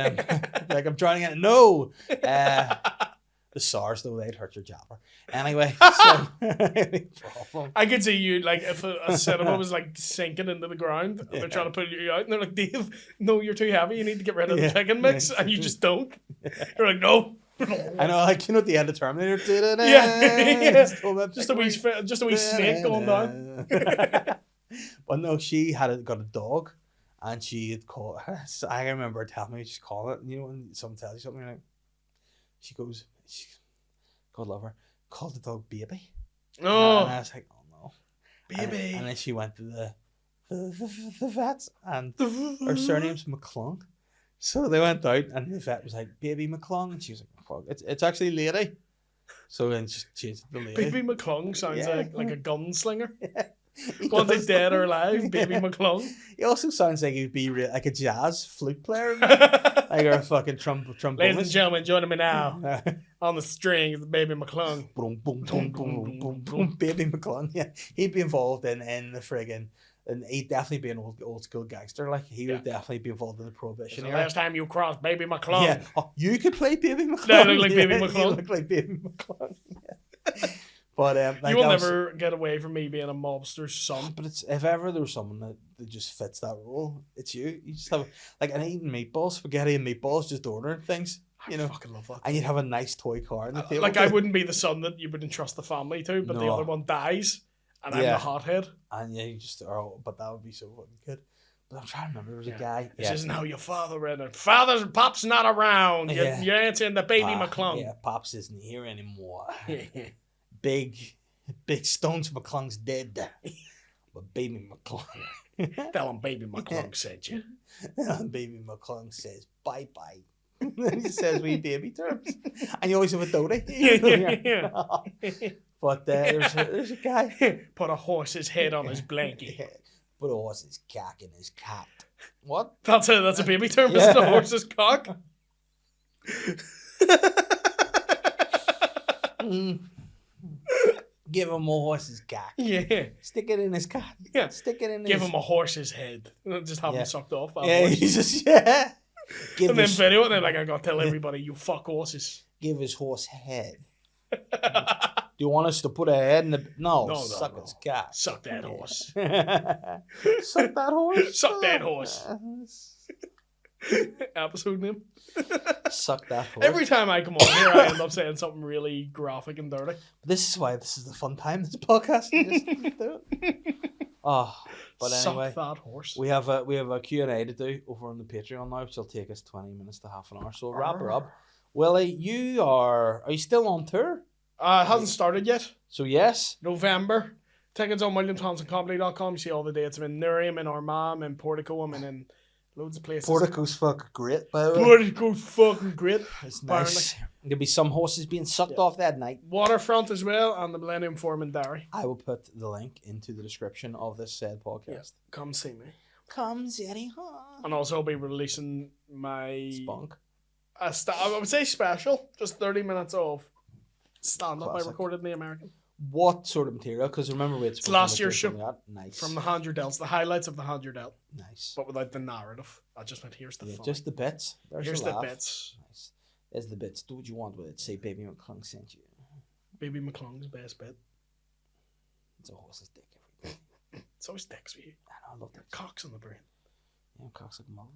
[SPEAKER 1] like I'm drowning in it. No, the SARS though, they'd hurt your jabber. Anyway, so problem.
[SPEAKER 3] I could see you like if a cinema was like sinking into the ground and they're trying to pull you out and they're like, Dave, no, you're too heavy. You need to get rid of the pick and mix, and you just don't. You're like, no.
[SPEAKER 1] I know, like you know, at the end of Terminator,
[SPEAKER 3] yeah. Just a wee
[SPEAKER 1] just
[SPEAKER 3] snake going down.
[SPEAKER 1] But no, she got a dog, and she had called. I remember her telling me just call it. You know, when someone tells you something, you're like, she goes, God love her, called the dog Baby.
[SPEAKER 3] Oh,
[SPEAKER 1] and I was like, oh no,
[SPEAKER 3] Baby.
[SPEAKER 1] And then she went to the vets, and her surname's McClung. So they went out, and the vet was like, Baby McClung, and she was like, fuck, it's actually Lady. So then she changed it to Lady.
[SPEAKER 3] Baby McClung sounds like a gunslinger.
[SPEAKER 1] Yeah.
[SPEAKER 3] Wanted dead or alive, Baby McClung.
[SPEAKER 1] He also sounds like he'd be like a jazz flute player, like a fucking trombone.
[SPEAKER 3] Ladies and gentlemen, joining me now on the strings, Baby McClung.
[SPEAKER 1] Boom, boom, boom, boom, boom, boom, Baby McClung. Yeah, he'd be involved in the friggin'. And he'd definitely be an old school gangster. Like he would definitely be involved in the prohibition era.
[SPEAKER 3] Last time you crossed Baby McClung.
[SPEAKER 1] Yeah, you could play Baby McClung.
[SPEAKER 3] No, I look like Baby McClung.
[SPEAKER 1] You look like Baby McClung. Yeah. But like
[SPEAKER 3] you will never get away from me being a mobster's son.
[SPEAKER 1] But it's if ever there was someone that just fits that role, it's you. You just have like an eating meatballs, spaghetti and meatballs, just ordering things. You know,
[SPEAKER 3] I fucking love that.
[SPEAKER 1] And you'd have a nice toy car in the table.
[SPEAKER 3] Like I wouldn't be the son that you would entrust the family to, but the
[SPEAKER 1] No.
[SPEAKER 3] other one dies. And I'm the hothead.
[SPEAKER 1] And yeah, you just but that would be so fucking good. But I'm trying to remember, there was a guy.
[SPEAKER 3] This isn't how your father read it. Father's Pop's not around. You're answering the Baby McClung.
[SPEAKER 1] Yeah, Pops isn't here anymore. Big Stones McClung's dead. But Baby McClung.
[SPEAKER 3] Tell him Baby McClung sent you.
[SPEAKER 1] Baby McClung says bye bye. He says we baby terms. And you always have a doty.
[SPEAKER 3] Yeah.
[SPEAKER 1] But there's a guy.
[SPEAKER 3] Put a horse's head on his blankie.
[SPEAKER 1] Put a horse's cock in his cat. What?
[SPEAKER 3] That's a baby term, isn't it? A horse's cock?
[SPEAKER 1] Give him a horse's cock.
[SPEAKER 3] Yeah.
[SPEAKER 1] Stick it in his cat.
[SPEAKER 3] Yeah.
[SPEAKER 1] Stick it in
[SPEAKER 3] Give
[SPEAKER 1] his...
[SPEAKER 3] him a horse's head. Just have him sucked off by a
[SPEAKER 1] Yeah,
[SPEAKER 3] horse.
[SPEAKER 1] he's just... Yeah.
[SPEAKER 3] And then video, and then like I gotta tell everybody, you fuck horses.
[SPEAKER 1] Give his horse head. you want us to put a head in the... No,
[SPEAKER 3] No,
[SPEAKER 1] suck
[SPEAKER 3] no.
[SPEAKER 1] its cat.
[SPEAKER 3] Suck that horse.
[SPEAKER 1] Suck that horse.
[SPEAKER 3] Suck that horse. Episode name.
[SPEAKER 1] Suck that horse.
[SPEAKER 3] Every time I come on here, I end up saying something really graphic and dirty.
[SPEAKER 1] This is why this is the fun time, this podcast. You just do it. Oh, but anyway.
[SPEAKER 3] Suck that horse.
[SPEAKER 1] We have a Q&A to do over on the Patreon now, which will take us 20 minutes to half an hour. So we'll wrap her up. Willie, are you still on tour?
[SPEAKER 3] It hasn't started yet.
[SPEAKER 1] So yes.
[SPEAKER 3] November. Tickets on WilliamThompsonComedy.com. You see all the dates. I'm in Newry, I'm in Armagh, I'm in Portico, I'm in loads of places.
[SPEAKER 1] Portico's fucking great, by the way.
[SPEAKER 3] Portico's fucking great.
[SPEAKER 1] It's nice. There'll be some horses being sucked off that night.
[SPEAKER 3] Waterfront as well, and the Millennium Forum in Derry.
[SPEAKER 1] I will put the link into the description of this said podcast.
[SPEAKER 3] Yes. Come see me.
[SPEAKER 1] Come Zeddy.
[SPEAKER 3] And also I'll be releasing my...
[SPEAKER 1] Spunk.
[SPEAKER 3] I would say special. Just 30 minutes of stand-up I
[SPEAKER 1] Classic.
[SPEAKER 3] recorded in the American.
[SPEAKER 1] What sort of material? Because remember we had
[SPEAKER 3] It's last year's show.
[SPEAKER 1] Nice.
[SPEAKER 3] From the Hand Your Dealt. The highlights of the Hand Your Dealt.
[SPEAKER 1] Nice.
[SPEAKER 3] But without the narrative. I just went, here's the fun.
[SPEAKER 1] Just the bits.
[SPEAKER 3] Here's the bits.
[SPEAKER 1] Nice. There's the bits. Do what you want with it. Say Baby McClung sent you.
[SPEAKER 3] Baby McClung's best bit.
[SPEAKER 1] It's a horse's dick every day.
[SPEAKER 3] It's always dicks with you.
[SPEAKER 1] I love that.
[SPEAKER 3] Cocks on the brain.
[SPEAKER 1] Yeah, cocks like a mother.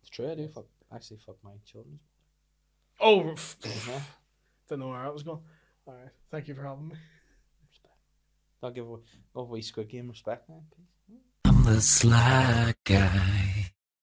[SPEAKER 1] It's true, I do. Actually fuck my children.
[SPEAKER 3] Oh,
[SPEAKER 1] Yeah.
[SPEAKER 3] didn't know where I was going. Alright, thank you for having me.
[SPEAKER 1] Respect. I'll give away Squid Game respect, man. Peace.
[SPEAKER 2] I'm the sly guy.